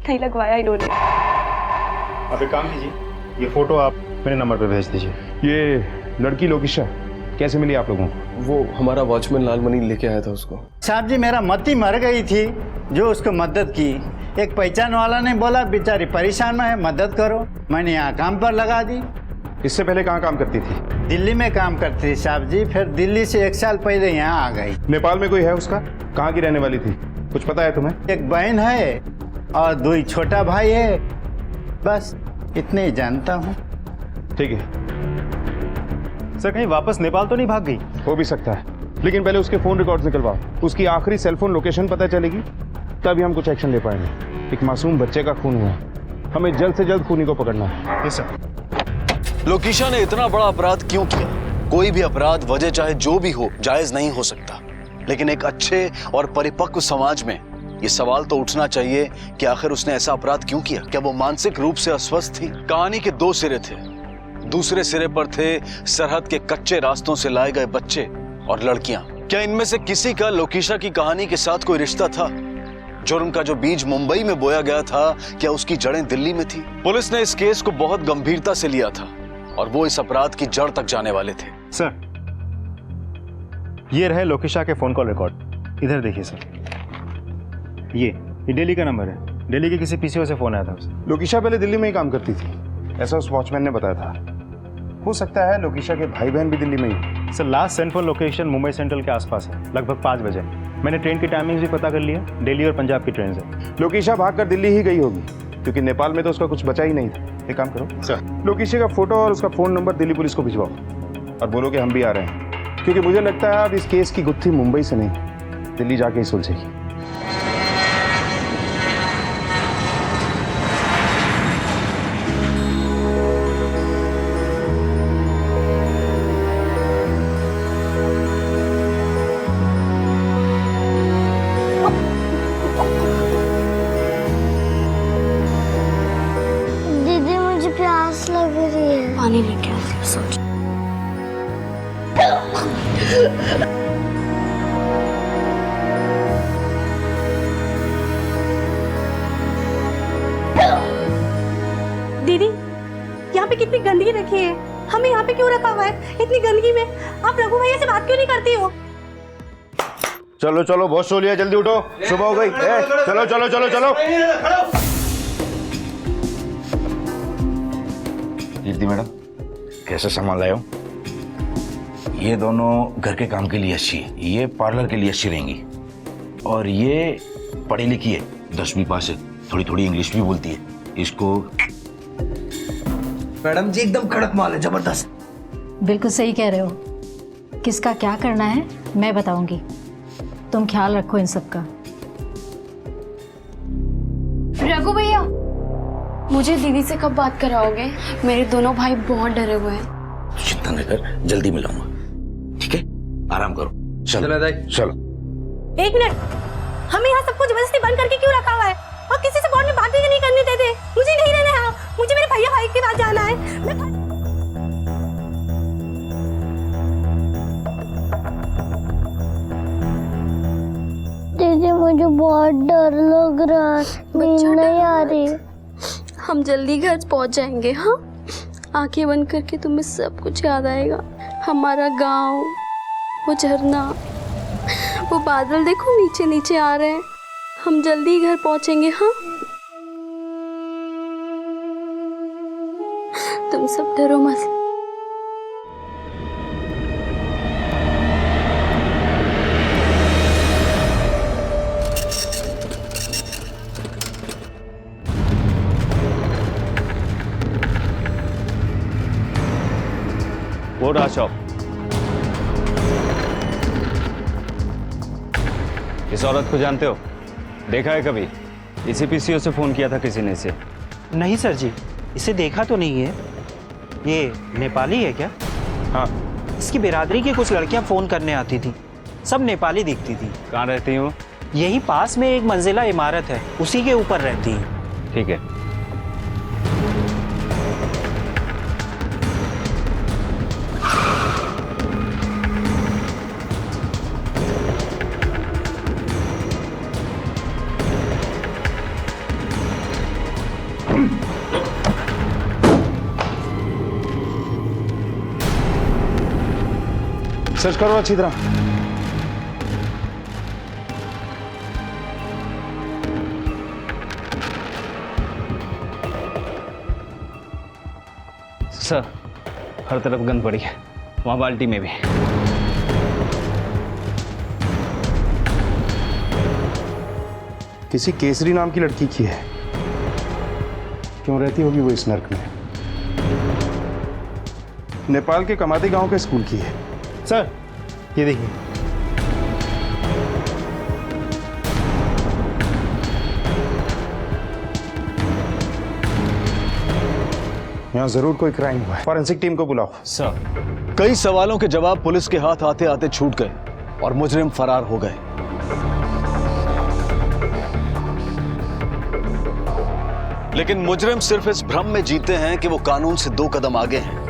नहीं लगवाया इन्होंने। आप एक काम कीजिए, ये फोटो आप मेरे नंबर पे भेज दीजिए। ये लड़की लोकेशा कैसे मिली आप लोगों को? वो हमारा वॉचमैन लालमणि लेके आया था उसको। साहब जी, मेरा मती मर गई थी, जो उसको मदद की। एक पहचान वाला ने बोला बेचारी परेशान है, मदद करो। मैंने यहाँ काम पर लगा दी। इससे पहले कहाँ काम करती थी? दिल्ली में काम करती थी साहब जी, फिर दिल्ली से 1 साल पहले यहाँ आ गई। नेपाल में कोई है उसका? कहाँ की रहने वाली थी, कुछ पता है तुम्हें? एक बहन है और 2 छोटा भाई है, बस इतने ही जानता हूँ। ठीक है सर, कहीं वापस नेपाल तो नहीं भाग गई? हो भी सकता है, लेकिन पहले उसके फोन रिकॉर्ड्स निकलवाओ। उसकी आखिरी सेलफोन लोकेशन पता चलेगी तभी हम कुछ एक्शन ले पाएंगे। एक मासूम बच्चे का खून हुआ, हमें जल्द से जल्द खूनी को पकड़ना है। Yes sir. लोकेशा ने इतना बड़ा अपराध क्यों किया? कोई भी अपराध, वजह चाहे जो भी हो, जायज नहीं हो सकता, लेकिन एक अच्छे और परिपक्व समाज में ये सवाल तो उठना चाहिए कि आखिर उसने ऐसा अपराध क्यों किया? क्या वो मानसिक रूप से अस्वस्थ थी? कहानी के 2 सिरे थे। दूसरे सिरे पर थे सरहद के कच्चे रास्तों से लाए गए बच्चे और लड़कियां। क्या इनमें से किसी का लोकेशा की कहानी के साथ कोई रिश्ता था? जुर्म का जो बीज मुंबई में बोया गया था, क्या उसकी जड़ें दिल्ली में थी? पुलिस ने इस केस को बहुत गंभीरता से लिया था और वो इस अपराध की जड़ तक जाने वाले थे। सर ये रहे लोकेशा के फोन कॉल रिकॉर्ड, इधर देखिए सर। ये दिल्ली का नंबर है, दिल्ली के किसी पीसीओ से फोन आया था उसे। लोकेशा पहले दिल्ली में ही काम करती थी, ऐसा उस वॉचमैन ने बताया था। हो सकता है लोकेशा के भाई बहन भी दिल्ली में ही। Sir last central location Mumbai central के आसपास है, लगभग 5 बजे। मैंने ट्रेन की टाइमिंग भी पता कर लिया, दिल्ली और पंजाब की ट्रेन से। लोकेशा भागकर दिल्ली ही गई होगी, क्योंकि नेपाल में तो उसका कुछ बचा ही नहीं था। एक काम करो सर, लोकेशा का फोटो और उसका फोन नंबर दिल्ली पुलिस को भिजवाओ और बोलो कि हम भी आ रहे हैं, क्योंकि मुझे लगता है अब इस केस की गुत्थी मुंबई से नहीं, दिल्ली जाके ही सुलझेगी। दीदी मुझे प्यास लग रही है। पानी लेके आती हूँ, सोच। दीदी, यहाँ पे कितनी गंदगी रखी है, हमें यहाँ पे क्यों रखा हुआ है इतनी गंदगी में? आप रघु भैया से बात क्यों नहीं करती हो? चलो चलो, बहुत सो लिया, जल्दी उठो, सुबह हो गई। चलो चलो चलो चलो। कीर्ति मैडम, कैसे सामान लाए हो? ये दोनों घर के काम के लिए अच्छी है, ये पार्लर के लिए अच्छी रहेंगी। और ये पढ़ी लिखी है, 10वीं पास है, थोड़ी थोड़ी इंग्लिश भी बोलती है। इसको मैडम जी एकदम कड़क माल है, जबरदस्त। बिल्कुल सही कह रहे हो। किसका क्या करना है मैं बताऊंगी, तुम ख्याल रखो इन सब का। रघु भैया, मुझे दीदी से कब बात कराओगे? मेरे दोनों भाई बहुत डरे हुए हैं। चिंता न कर, जल्दी मिलाऊंगा, ठीक है? आराम करो, चलो चलो। 1 मिनट, हमें यहाँ सबको जबरदस्ती बंद करके क्यों रखा हुआ है? और किसी से फोन में बात भी नहीं करने देते। मुझे नहीं रहना है, मुझे मेरे भैया भाई के पास जाना है। दीदी मुझे बहुत डर लग रहा है, नींद नहीं आ रही। हम जल्दी घर पहुंच जाएंगे। हाँ, आंखें बंद करके तुम्हें सब कुछ याद आएगा। हमारा गांव, वो झरना, वो बादल देखो नीचे नीचे आ रहे हैं। हम जल्दी घर पहुंचेंगे। हाँ, तुम सब डरो मत। वो रहा शॉप। इस औरत को जानते हो? देखा है कभी? इसी पीसीओ से फोन किया था किसी ने इसे? नहीं सर जी, इसे देखा तो नहीं है। ये नेपाली है क्या? हाँ। इसकी बिरादरी की कुछ लड़कियां फोन करने आती थी, सब नेपाली दिखती थी। कहाँ रहती हूँ? यही पास में एक मंजिला इमारत है, उसी के ऊपर रहती है। ठीक है। सर्च करो अच्छी तरह। सर, हर तरफ गंद पड़ी है, वहां बाल्टी में भी। किसी केसरी नाम की लड़की की है। क्यों रहती होगी वो इस नर्क में? नेपाल के कमाती गांव के स्कूल की है। सर, ये देखिए। यहाँ जरूर कोई क्राइम हुआ है। फॉरेंसिक टीम को बुलाओ। सर, कई सवालों के जवाब पुलिस के हाथ आते आते छूट गए और मुजरिम फरार हो गए। लेकिन मुजरिम सिर्फ इस भ्रम में जीते हैं कि वो कानून से 2 कदम आगे हैं,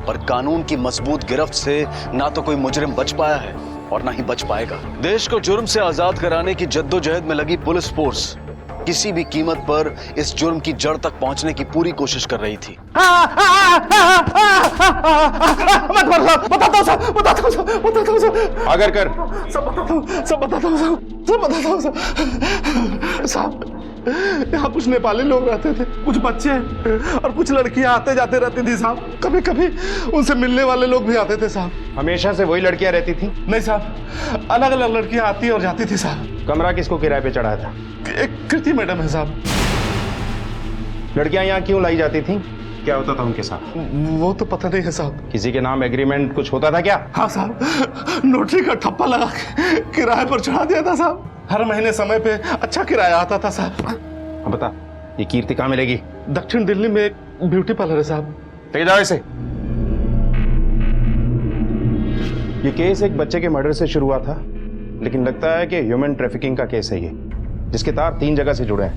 पर कानून की मजबूत गिरफ्त से ना तो कोई मुजरिम बच पाया है और ना ही बच पाएगा। देश को जुर्म से आजाद कराने की जद्दोजहद में लगी पुलिस फोर्स किसी भी कीमत पर इस जुर्म की जड़ तक पहुंचने की पूरी कोशिश कर रही थी। अगर कर सब बताता हूँ साहब। यहाँ कुछ नेपाली लोग रहते थे, कुछ बच्चे और कुछ लड़कियां आते जाते रहती थी साहब। कभी कभी उनसे मिलने वाले लोग भी आते थे साहब। हमेशा से वही लड़कियां रहती थी? नहीं साहब, अलग अलग लड़कियां आती और जाती थी साहब। कमरा किसको किराए पे चढ़ाया था? एक कृति मैडम है साहब। लड़कियां यहाँ क्यों लाई जाती थी? क्या होता था उनके साथ? वो तो पता नहीं है साहब। किसी के नाम एग्रीमेंट कुछ होता था क्या? हाँ साहब, नोटरी का ठप्पा लगा के किराए पर चढ़ा दिया था साहब। हर महीने समय पे अच्छा किराया आता था साहब। बता, ये कीर्ति कहाँ मिलेगी? दक्षिण दिल्ली में एक ब्यूटी पार्लर है साहब। तेज जाओ इसे। ये केस एक बच्चे के मर्डर से शुरू हुआ था, लेकिन लगता है कि ह्यूमन ट्रैफिकिंग का केस है ये, जिसके तार 3 जगह से जुड़े हैं,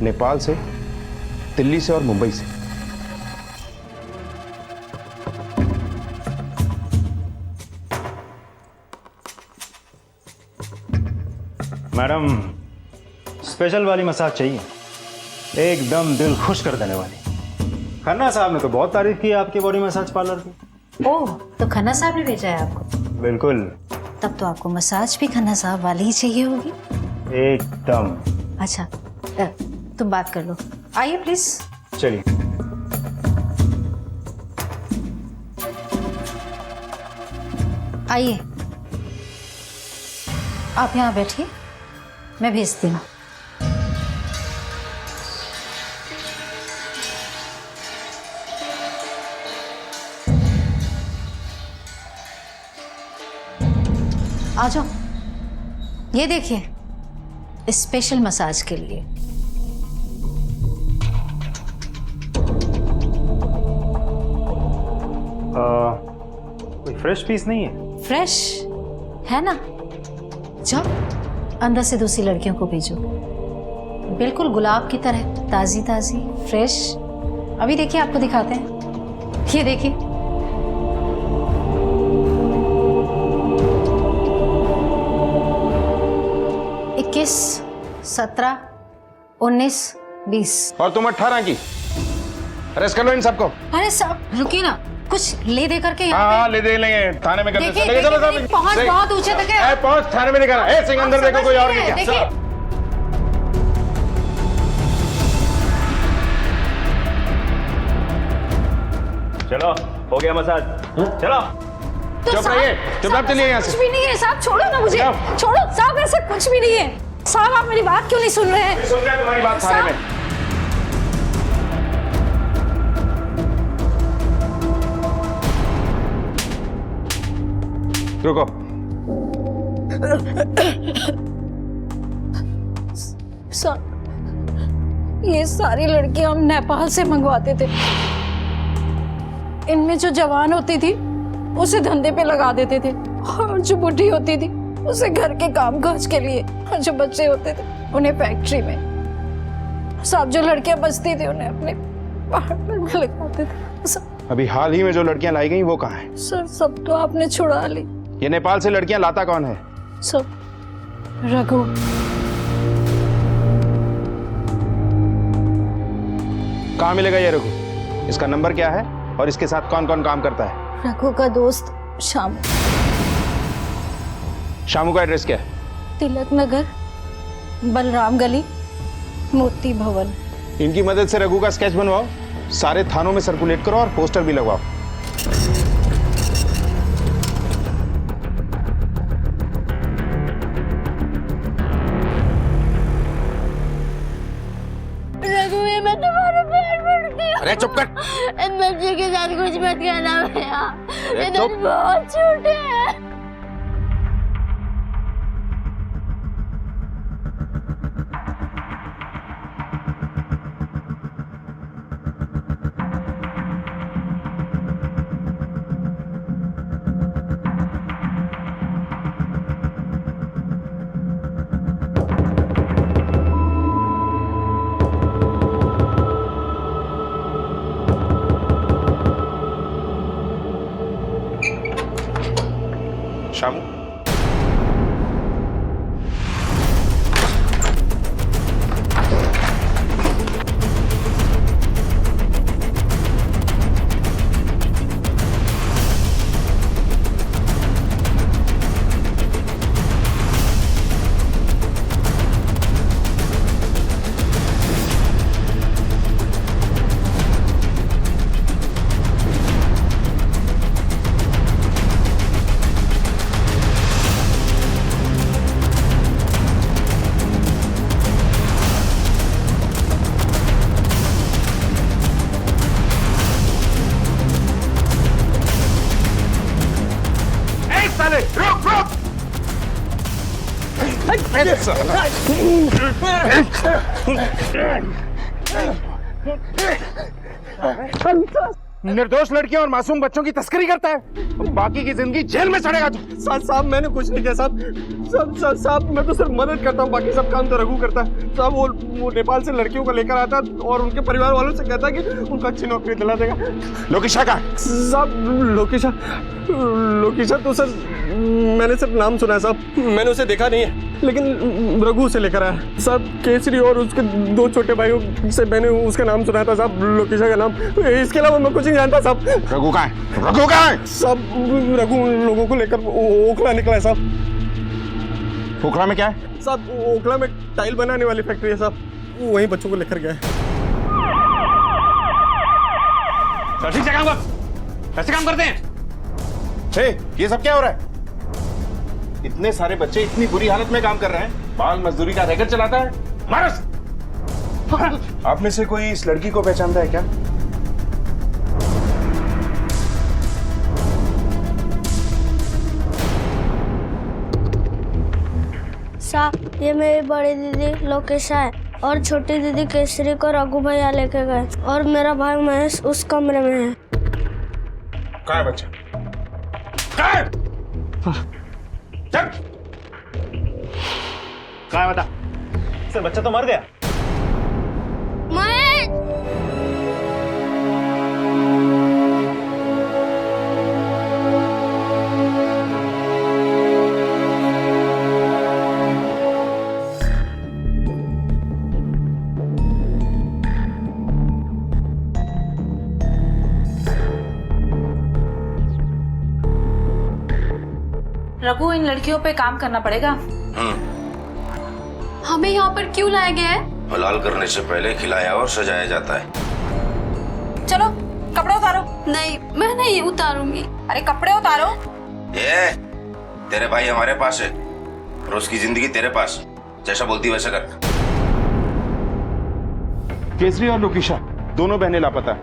नेपाल से, दिल्ली से और मुंबई से। मैडम, स्पेशल वाली मसाज चाहिए, एकदम दिल खुश कर देने वाली। खन्ना साहब ने तो बहुत तारीफ की आपके बॉडी मसाज पार्लर की। ओह, तो खन्ना साहब ने भेजा है आपको? बिल्कुल। तब तो आपको मसाज भी खन्ना साहब वाली ही चाहिए होगी। एकदम। अच्छा, तुम बात कर लो। आइए प्लीज। चलिए। आइए, आप यहाँ बैठिए, मैं भेजती हूँ। आ जाओ, ये देखिए स्पेशल मसाज के लिए। कोई फ्रेश पीस नहीं है? फ्रेश है ना, जाओ अंदर से दूसरी लड़कियों को भेजो। बिल्कुल गुलाब की तरह, ताज़ी ताज़ी, फ्रेश। अभी देखिए, आपको दिखाते हैं। ये देखिए। इक्कीस, 17, 19, 20। और तुम 18 की। अरेस्ट कर लो इन सबको। अरे साहब रुकिए ना, कुछ ले दे करके यहाँ हाँ पे। ले दे लेंगे, थाने में कर देखिए, देंगे। चलो देखिए, पहुंच बहुत ऊंचे तक है। पहुंच, थाने में निकाला। ए सिंह अंदर देखो, कोई और नहीं क्या? देखिए। चलो, हो गया मसाज। चलो। तो चुप रहिए, चुपचाप चलिए यहाँ से। कुछ भी नहीं है साहब, छोड़ो ना मुझे। छोड़ो साहब, ऐसा कुछ भी नहीं है। साहब आप मेरी बात क्यों नहीं सुन रहे हैं? सुन रहे हैं तुम्हारी बात थाने में। रुको। ये सारी लड़कियां हम नेपाल से मंगवाते थे। इनमें जो जवान होती थी उसे धंधे पे लगा देते थे, और जो बुढ़ी होती थी उसे घर के काम काज के लिए, और जो बच्चे होते थे उन्हें फैक्ट्री में। सब जो लड़कियां बचती थी उन्हें अपने पार्टनर में लगाते थे। अभी हाल ही में जो लड़कियां लाई गई वो कहाँ है? सर सब तो आपने छुड़ा ली। ये नेपाल से लड़कियां लाता कौन है? सब रघु। कहाँ मिलेगा ये रघु? इसका नंबर क्या है और इसके साथ कौन कौन काम करता है? रघु का दोस्त शामू। शामू का एड्रेस क्या है? तिलक नगर, बलराम गली, मोती भवन। इनकी मदद से रघु का स्केच बनवाओ, सारे थानों में सर्कुलेट करो और पोस्टर भी लगवाओ। रघु, मैं तुम्हारा पैर पड़ती हूँ। अरे चुप कर। इन बच्चे के साथ कुछ मत करना भैया, ये चुप। बहुत छोटे हैं। शामू, रुक रुक। निर्दोष लड़कियों और मासूम बच्चों की तस्करी करता है, बाकी की जिंदगी जेल में चढ़ेगा तू। साहब मैंने कुछ नहीं किया साहब। साहब मैं तो सिर्फ मदद करता हूँ, बाकी सब काम तो रघु करता है साहब। वो नेपाल से लड़कियों को लेकर आता और उनके परिवार वालों से कहता कि उनको अच्छी नौकरी दिला देगा। लोकेशा का साहब? लोकेशा तो सर मैंने सिर्फ नाम सुना है साहब, मैंने उसे देखा नहीं है, लेकिन रघु से लेकर आया साहब। केसरी और उसके दो छोटे भाइयों से मैंने उसका नाम सुना था साहब, लोकेशा का नाम। इसके अलावा मैं कुछ नहीं जानता साहब। रघु कहाँ है? रघु कहाँ है? साहब रघु लोगों को लेकर ओखला निकला है साहब। ओखला में क्या है? साहब ओखला में टाइल बनाने वाली फैक्ट्री है साहब, वहीं बच्चों को लेकर गया है। ठीक से काम कर, कैसे काम करते हैं? ये सब क्या हो रहा है? इतने सारे बच्चे इतनी बुरी हालत में काम कर रहे हैं, बाल मजदूरी का रैकेट चलाता है। मारस! आप में से कोई इस लड़की को पहचानता है क्या? साहब ये मेरी बड़ी दीदी लोकेशा है और छोटी दीदी केसरी को रघु भैया लेके गए, और मेरा भाई महेश उस कमरे में है। कहाँ है बच्चा? कहाँ है? चल! कहाँ है बता? सर बच्चा तो मर गया। रघु, इन लड़कियों पे काम करना पड़ेगा। हमें यहाँ पर क्यों लाया गया है? हलाल करने से पहले खिलाया और सजाया जाता है। चलो कपड़े उतारो। नहीं, मैं नहीं उतारूंगी। अरे कपड़े उतारो। ये तेरे भाई हमारे पास है और उसकी जिंदगी तेरे पास, जैसा बोलती वैसा कर। केसरी और लोकेशा दोनों बहनें लापता है।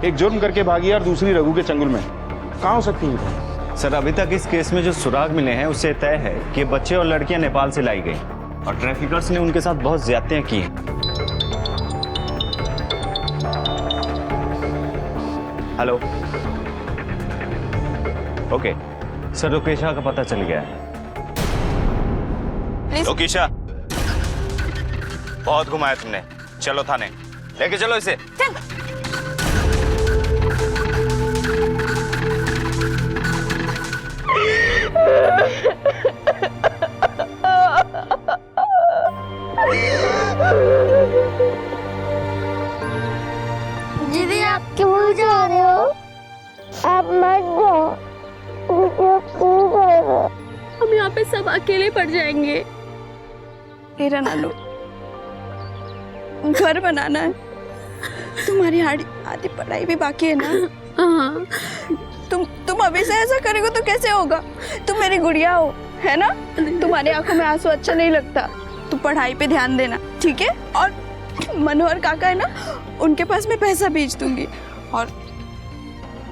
एक जुर्म करके भागी और दूसरी रघु के चंगुल में। कहाँ हो सकती हैं? सर, अभी तक इस केस में जो सुराग मिले हैं उससे तय है कि बच्चे और लड़कियां नेपाल से लाई गई और ट्रैफिकर्स ने उनके साथ बहुत ज्यादतियां की हैं। हेलो, ओके सर, लोकेशा का पता चल गया है। लोकेशा, बहुत घुमाया तुमने, चलो थाने, लेके चलो इसे। दीदी, आप क्यों जा रहे हो? आप मत जाओ। हम यहाँ पे सब अकेले पड़ जाएंगे। तेरा ना लो, घर बनाना है, तुम्हारी आधी पढ़ाई भी बाकी है ना। हाँ। तुम अभी से ऐसा करेगो तो कैसे होगा? तुम मेरी गुड़िया हो, है ना? तुम्हारी आंखों में आंसू अच्छा नहीं लगता। तुम पढ़ाई पे ध्यान देना, ठीक है? और मनोहर काका है ना, उनके पास मैं पैसा भेज दूंगी और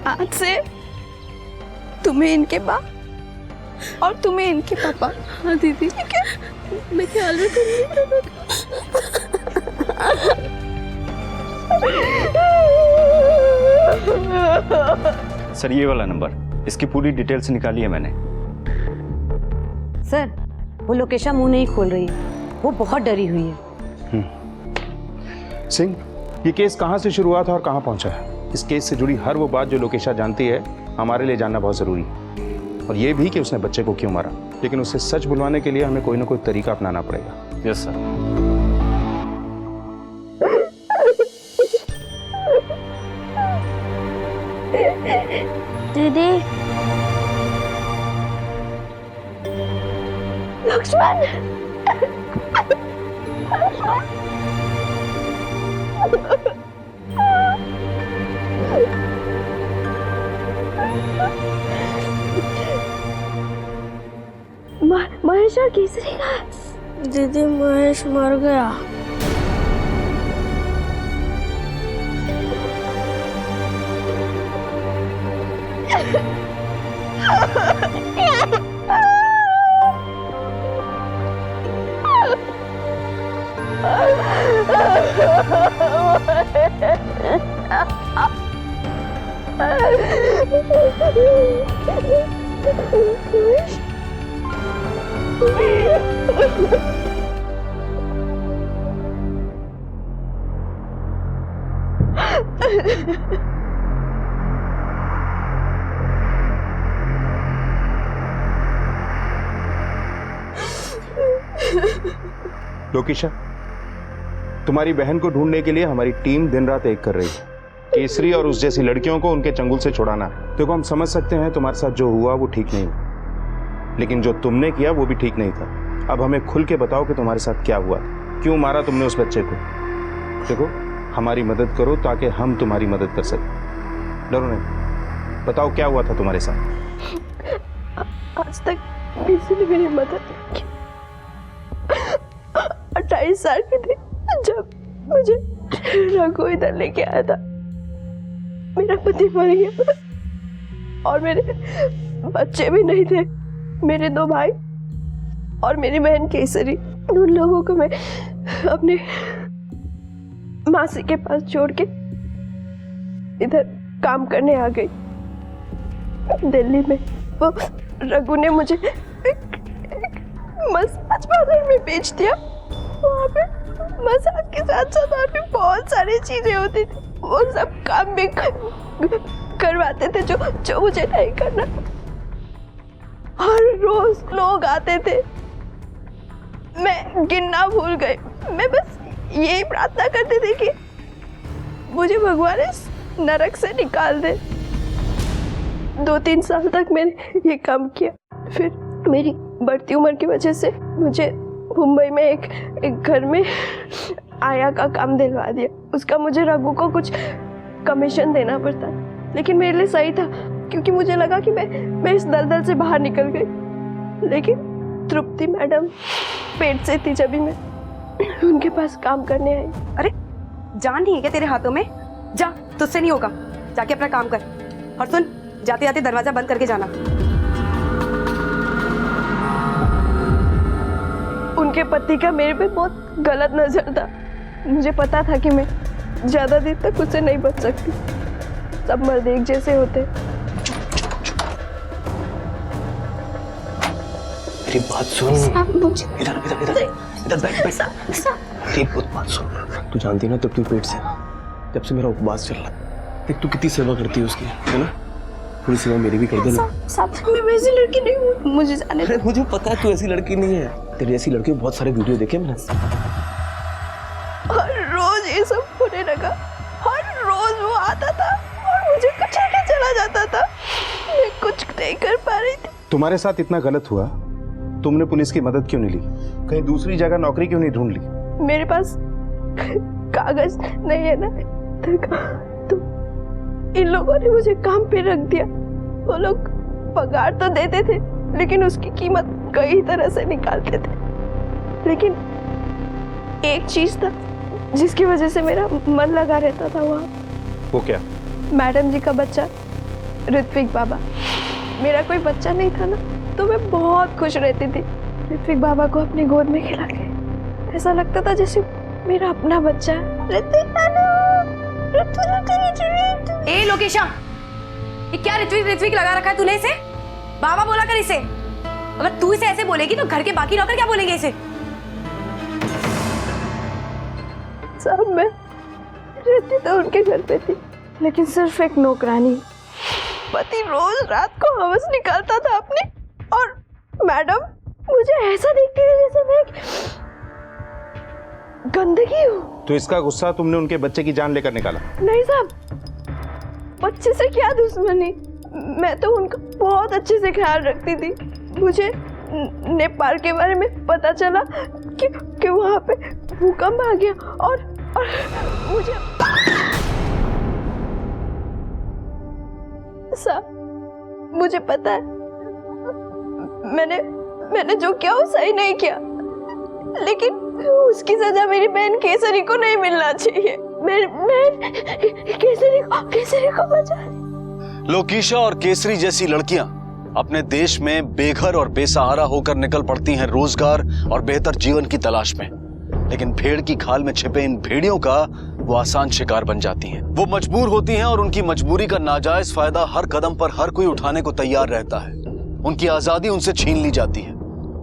आज से तुम्हें इनके बाप और तुम्हें इनके पापा। हाँ दीदी, ठीक है? मैं ख्याल रखूंगी। सर, ये वाला नंबर, इसकी पूरी डिटेल्स निकाली है मैंने। सर, वो लोकेशा मुंह नहीं खोल रही है, वो बहुत डरी हुई है। सिंह, ये केस कहाँ से शुरू हुआ था और कहाँ पहुँचा है? इस केस से जुड़ी हर वो बात जो लोकेशा जानती है हमारे लिए जानना बहुत ज़रूरी है, और ये भी कि उसने बच्चे को क्यों मारा। लेकिन उसे सच बुलवाने के लिए हमें कोई ना कोई तरीका अपनाना पड़ेगा। Yes sir. दीदी, लक्ष्मण, महेश और केसरी का? दीदी, महेश मर गया। लोकेशा, तुम्हारी बहन को ढूंढने के लिए हमारी टीम दिन रात एक कर रही है। केसरी और उस जैसी लड़कियों को उनके चंगुल से छुड़ाना। देखो, हम समझ सकते हैं तुम्हारे साथ जो हुआ वो ठीक नहीं, लेकिन जो तुमने किया वो भी ठीक नहीं था। अब हमें खुल के बताओ कि तुम्हारे साथ क्या हुआ, क्यों मारा तुमने उस बच्चे को। देखो, हमारी मदद करो ताकि हम तुम्हारी मदद कर सकें। डरो नहीं, बताओ क्या हुआ था तुम्हारे साथ। आज तक किसी ने मेरी मदद नहीं की। 28 साल की थी जब मुझे रघु इधर लेके आया था। मेरा पति मर गया और मेरे बच्चे भी नहीं थे। मेरे 2 भाई और मेरी बहन केसरी, उन लोगों को मैं अपने मासी के पास छोड़ के इधर काम करने आ गई दिल्ली में। वो रघु ने मुझे मसाज पार्लर में बेच दिया। वहाँ पे मसाज के साथ साथ और भी बहुत सारी चीजें होती थी। वो सब काम भी करवाते थे जो मुझे नहीं करना। और रोज लोग आते थे, मैं गिनना भूल गई। मैं बस यही प्रार्थना करती थी कि मुझे भगवान इस नरक से निकाल दे। 2-3 साल तक मैंने ये काम किया। फिर मेरी बढ़ती उम्र की वजह से मुझे मुंबई में एक घर में आया का काम दिलवा दिया। उसका मुझे रघु को कुछ कमीशन देना पड़ता, लेकिन मेरे लिए सही था क्योंकि मुझे लगा कि मैं इस दलदल से बाहर निकल गई। लेकिन तृप्ति मैडम पेट से थी जब मैं उनके पास काम करने आई। अरे जान नहीं है क्या तेरे हाथों में? जा, तुझसे नहीं होगा, जाके अपना काम कर। और सुन, जाते जाते दरवाजा बंद करके जाना। उनके पति का मेरे पे बहुत गलत नजर था। मुझे पता था कि मैं ज्यादा देर तक उससे नहीं बच सकती। सब मर्द एक जैसे होते। मेरी बात सुन। इधर इधर इधर इधर बैठ बैठ। मेरी बात सुन। तू जानती ना तृप्ति पेट से जब से मेरा उपवास चल रहा है। देख तू कितनी सेवा करती है उसकी, है ना? थोड़ी सेवा मेरी भी कर दे ना। मैं वैसी लड़की नहीं हूँ, मुझे जाने दे। मुझे पता है तू ऐसी लड़की नहीं है। तेरी ऐसी लड़की बहुत सारे वीडियो देखे मैंने। हर रोज ये सब होने लगा। हर रोज वो आता था और मुझे कुछ लेके चला जाता था। मैं कुछ नहीं कर पा रही थी। तुम्हारे साथ इतना गलत हुआ, तुमने पुलिस की मदद क्यों नहीं ली? कहीं दूसरी जगह नौकरी क्यों नहीं ढूंढ ली? मेरे पास कागज नहीं है ना, तो इन लोगों ने मुझे काम पे रख दिया। वो लोग पगार तो देते थे, लेकिन उसकी कीमत कई तरह से निकालते थे। लेकिन एक चीज था जिसकी वजह से मेरा मन लगा रहता था वहाँ। वो क्या? मैडम जी का बच्चा ऋत्विक बाबा। मेरा कोई बच्चा नहीं था ना, तो मैं बहुत खुश रहती थी ऋत्विक बाबा को अपनी गोद में खिला के। ऐसा लगता था जैसे मेरा अपना बच्चा है। ए लोकेशा, ये क्या ऋत्विक ऋत्विक लगा रखा है तूने इसे? बाबा बोला कर इसे। अगर तू इसे ऐसे बोलेगी तो घर के बाकी नौकर क्या बोलेंगे इसे? साहब मैं रहती तो उनके घर पे थी, लेकिन सिर्फ एक नौकरानी। पति रोज रात को हवस निकालता था अपनी, और मैडम मुझे ऐसा देखती थी जैसे मैं गंदगी हूँ। तो इसका गुस्सा तुमने उनके बच्चे की जान लेकर निकाला? नहीं साहब, बच्चे से क्या दुश्मनी। मैं तो उनका बहुत अच्छे से ख्याल रखती थी। मुझे नेपाल के बारे में पता चला कि वहाँ पे भूकंप आ गया, और मुझे साहब मुझे पता है मैंने जो किया वो सही नहीं किया, लेकिन उसकी सजा मेरी बहन केसरी को नहीं मिलना चाहिए। मेरी बहन केसरी को बचा। लोकीशा और केसरी जैसी लड़कियां अपने देश में बेघर और बेसहारा होकर निकल पड़ती हैं रोजगार और बेहतर जीवन की तलाश में, लेकिन भेड़ की खाल में छिपे इन भेड़ियों का वो आसान शिकार बन जाती हैं। वो मजबूर होती हैं और उनकी मजबूरी का नाजायज फायदा हर कदम पर हर कोई उठाने को तैयार रहता है। उनकी आजादी उनसे छीन ली जाती है।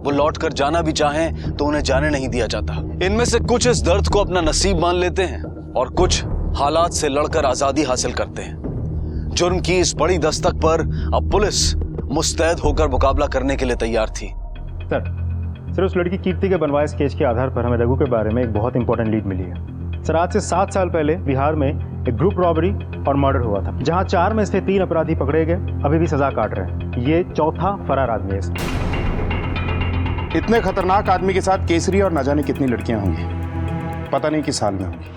वो लौट कर जाना भी चाहें तो उन्हें जाने नहीं दिया जाता। इनमें से कुछ इस दर्द को अपना नसीब मान लेते हैं और कुछ हालात से लड़कर आजादी हासिल करते हैं। जुर्म की इस बड़ी दस्तक पर अब पुलिस मुस्तैद होकर मुकाबला करने के लिए तैयार थी। सर उस लड़की कीर्ति के बनवाए केस के आधार पर हमें रघु के बारे में एक बहुत इंपॉर्टेंट लीड मिली है। सर आज से 7 साल पहले बिहार में एक ग्रुप रॉबरी और मर्डर हुआ था, जहां 4 में से 3 अपराधी पकड़े गए, अभी भी सजा काट रहे हैं। ये चौथा फरार आदमी है। इतने खतरनाक आदमी के साथ केसरी और न जाने कितनी लड़कियां होंगी, पता नहीं किस हाल में होंगी।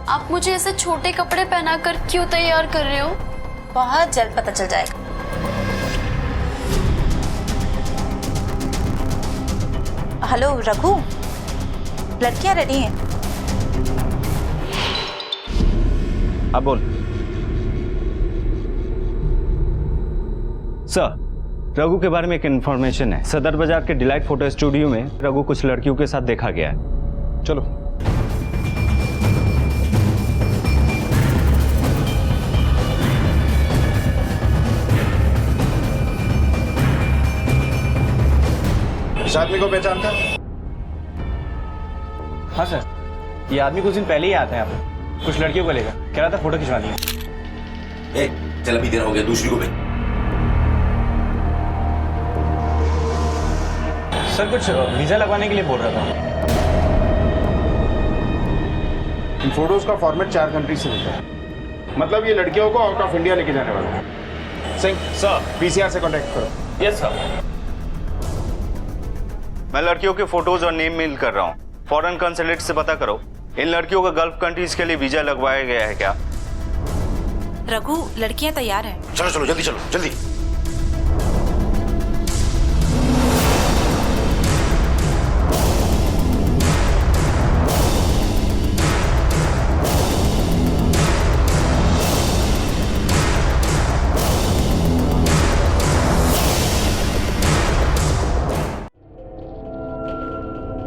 आप मुझे ऐसे छोटे कपड़े पहनाकर क्यों तैयार कर रहे हो? बहुत जल्द पता चल जाएगा। हेलो रघु, लड़कियां रेडी हैं? अब बोल। सर रघु के बारे में एक इन्फॉर्मेशन है। सदर बाजार के डिलाइट फोटो स्टूडियो में रघु कुछ लड़कियों के साथ देखा गया है। चलो। इस आदमी को पहचानता? हाँ सर, ये आदमी कुछ दिन पहले ही आता है यहाँ पे। कुछ लड़कियों को लेकर कह रहा था फोटो खिंचवा दिए। चल अभी देर हो गया, दूसरी को भी। सर कुछ वीजा लगवाने के लिए बोल रहा था। इन फोटोज का फॉर्मेट 4 कंट्री से होता है, मतलब ये लड़कियों को आउट ऑफ इंडिया लेके जाने वाला है। सिंह सर, पीसीआर से कांटेक्ट करो। Yes sir. मैं लड़कियों के फोटोज और नेम मेल कर रहा हूँ। फॉरेन कंसुलेट से पता करो इन लड़कियों का गल्फ कंट्रीज के लिए वीजा लगवाया गया है क्या। रघु, लड़कियां तैयार हैं। चलो चलो जल्दी चलो जल्दी।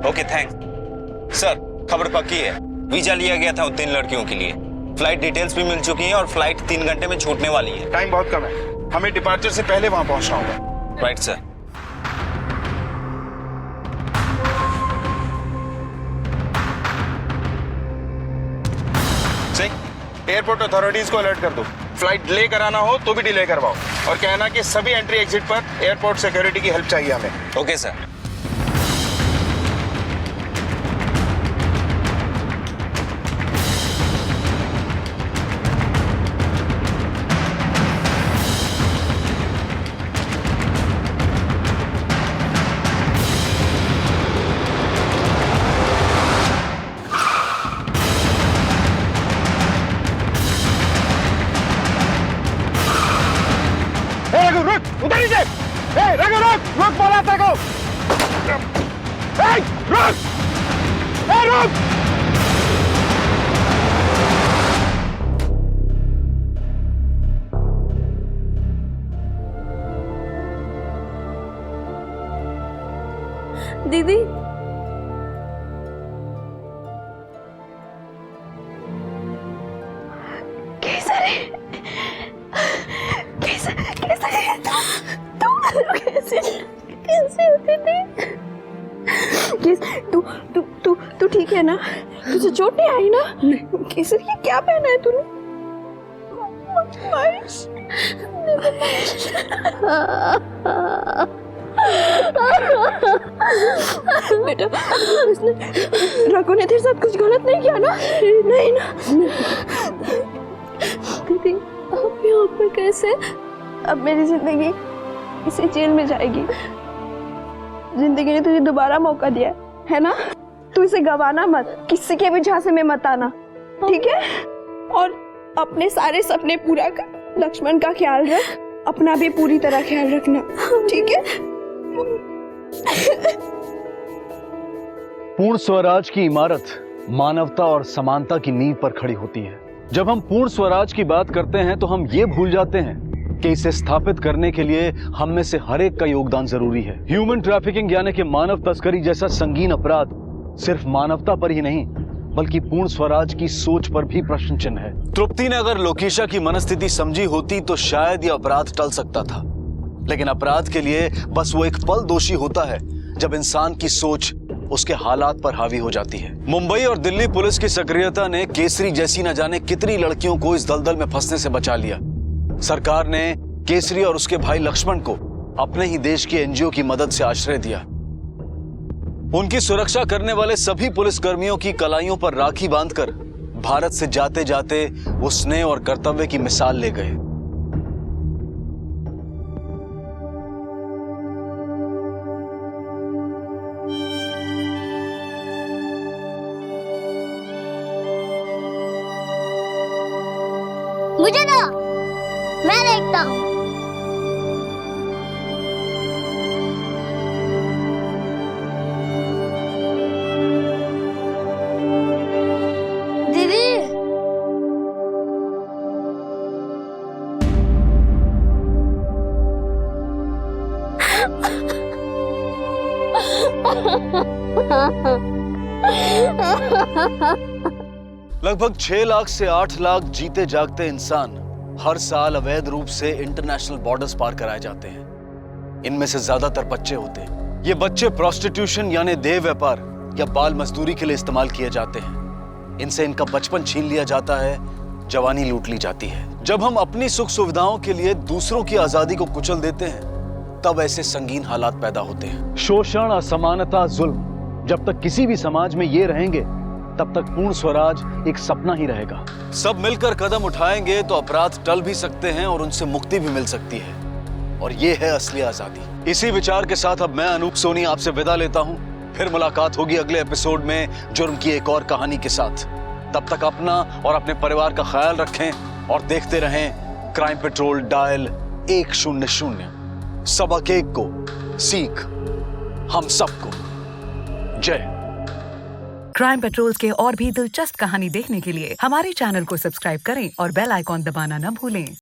Okay thanks sir. खबर पक्की है, वीजा लिया गया था उन 3 लड़कियों के लिए। फ्लाइट डिटेल्स भी मिल चुकी हैं और फ्लाइट 3 घंटे में छूटने वाली है। टाइम बहुत कम है, हमें डिपार्चर से पहले वहां पहुंचना होगा। Right sir. Singh, airport authorities को अलर्ट कर दो। फ्लाइट डिले कराना हो तो भी डिले करवाओ और कहना कि सभी एंट्री एग्जिट पर एयरपोर्ट सिक्योरिटी की हेल्प चाहिए हमें। Okay sir. उधर नीचे। रघु रुक बोला तेरे को। रुक। रुक। दीदी, कैसा रे? कैसे होते थे? तू ठीक है ना? तुझे चोट नहीं आई ना? केसर ये क्या पहना है तूने? बेटा, रघु ने तेरे साथ कुछ गलत नहीं किया ना? नहीं ना? दीदी, अब यहाँ पर कैसे? अब मेरी जिंदगी इसी जेल में जाएगी। जिंदगी ने तुझे दोबारा मौका दिया है ना? तू इसे गवाना मत, किसी के भी झांसे में मत आना, ठीक है? और अपने सारे सपने पूरा कर, लक्ष्मण का ख्याल रख, अपना भी पूरी तरह ख्याल रखना, ठीक है? पूर्ण स्वराज की इमारत मानवता और समानता की नींव पर खड़ी होती है। जब हम पूर्ण स्वराज की बात करते हैं तो हम ये भूल जाते हैं कि इसे स्थापित करने के लिए हम में से हर एक का योगदान जरूरी है। ह्यूमन ट्रैफिकिंग यानी कि मानव तस्करी जैसा संगीन अपराध सिर्फ मानवता पर ही नहीं बल्कि पूर्ण स्वराज की सोच पर भी प्रश्न चिन्ह है। तृप्ति ने अगर लोकेशा की मनस्थिति समझी होती तो शायद यह अपराध टल सकता था, लेकिन अपराध के लिए बस वो एक पल दोषी होता है जब इंसान की सोच उसके हालात पर हावी हो जाती है। मुंबई और दिल्ली पुलिस की सक्रियता ने केसरी जैसी न जाने कितनी लड़कियों को इस दलदल में फंसने से बचा लिया। सरकार ने केसरी और उसके भाई लक्ष्मण को अपने ही देश के एनजीओ की मदद से आश्रय दिया। उनकी सुरक्षा करने वाले सभी पुलिसकर्मियों की कलाइयों पर राखी बांधकर भारत से जाते जाते वो स्नेह और कर्तव्य की मिसाल ले गए। मुझे दो, मैं देखता हूँ। दीदी, लगभग 6 लाख से 8 लाख जीते जागते इंसान हर साल अवैध रूप से इंटरनेशनल बॉर्डर्स पार कराए जाते हैं। इनमें से ज्यादातर बच्चे होते हैं। ये बच्चे प्रोस्टिट्यूशन यानी देह व्यापार या बाल मजदूरी के लिए इस्तेमाल किए जाते हैं। इनसे इनका बचपन छीन लिया जाता है, जवानी लूट ली जाती है। जब हम अपनी सुख सुविधाओं के लिए दूसरों की आजादी को कुचल देते हैं, तब ऐसे संगीन हालात पैदा होते हैं। शोषण, असमानता, जुल्म, जब तक किसी भी समाज में ये रहेंगे, तब तक पूर्ण स्वराज एक सपना ही रहेगा। सब मिलकर कदम उठाएंगे तो अपराध टल भी सकते हैं और उनसे मुक्ति भी मिल सकती है, और ये है असली आजादी। इसी विचार के साथ अब मैं अनूप सोनी आपसे विदा लेता हूं। फिर मुलाकात होगी अगले एपिसोड में जुर्म की एक और कहानी के साथ। तब तक अपना और अपने परिवार का ख्याल रखें और देखते रहें क्राइम पेट्रोल डायल 100। सबक एक को सीख हम सबको। जय। क्राइम पेट्रोल्स के और भी दिलचस्प कहानी देखने के लिए हमारे चैनल को सब्सक्राइब करें और बेल आइकॉन दबाना न भूलें।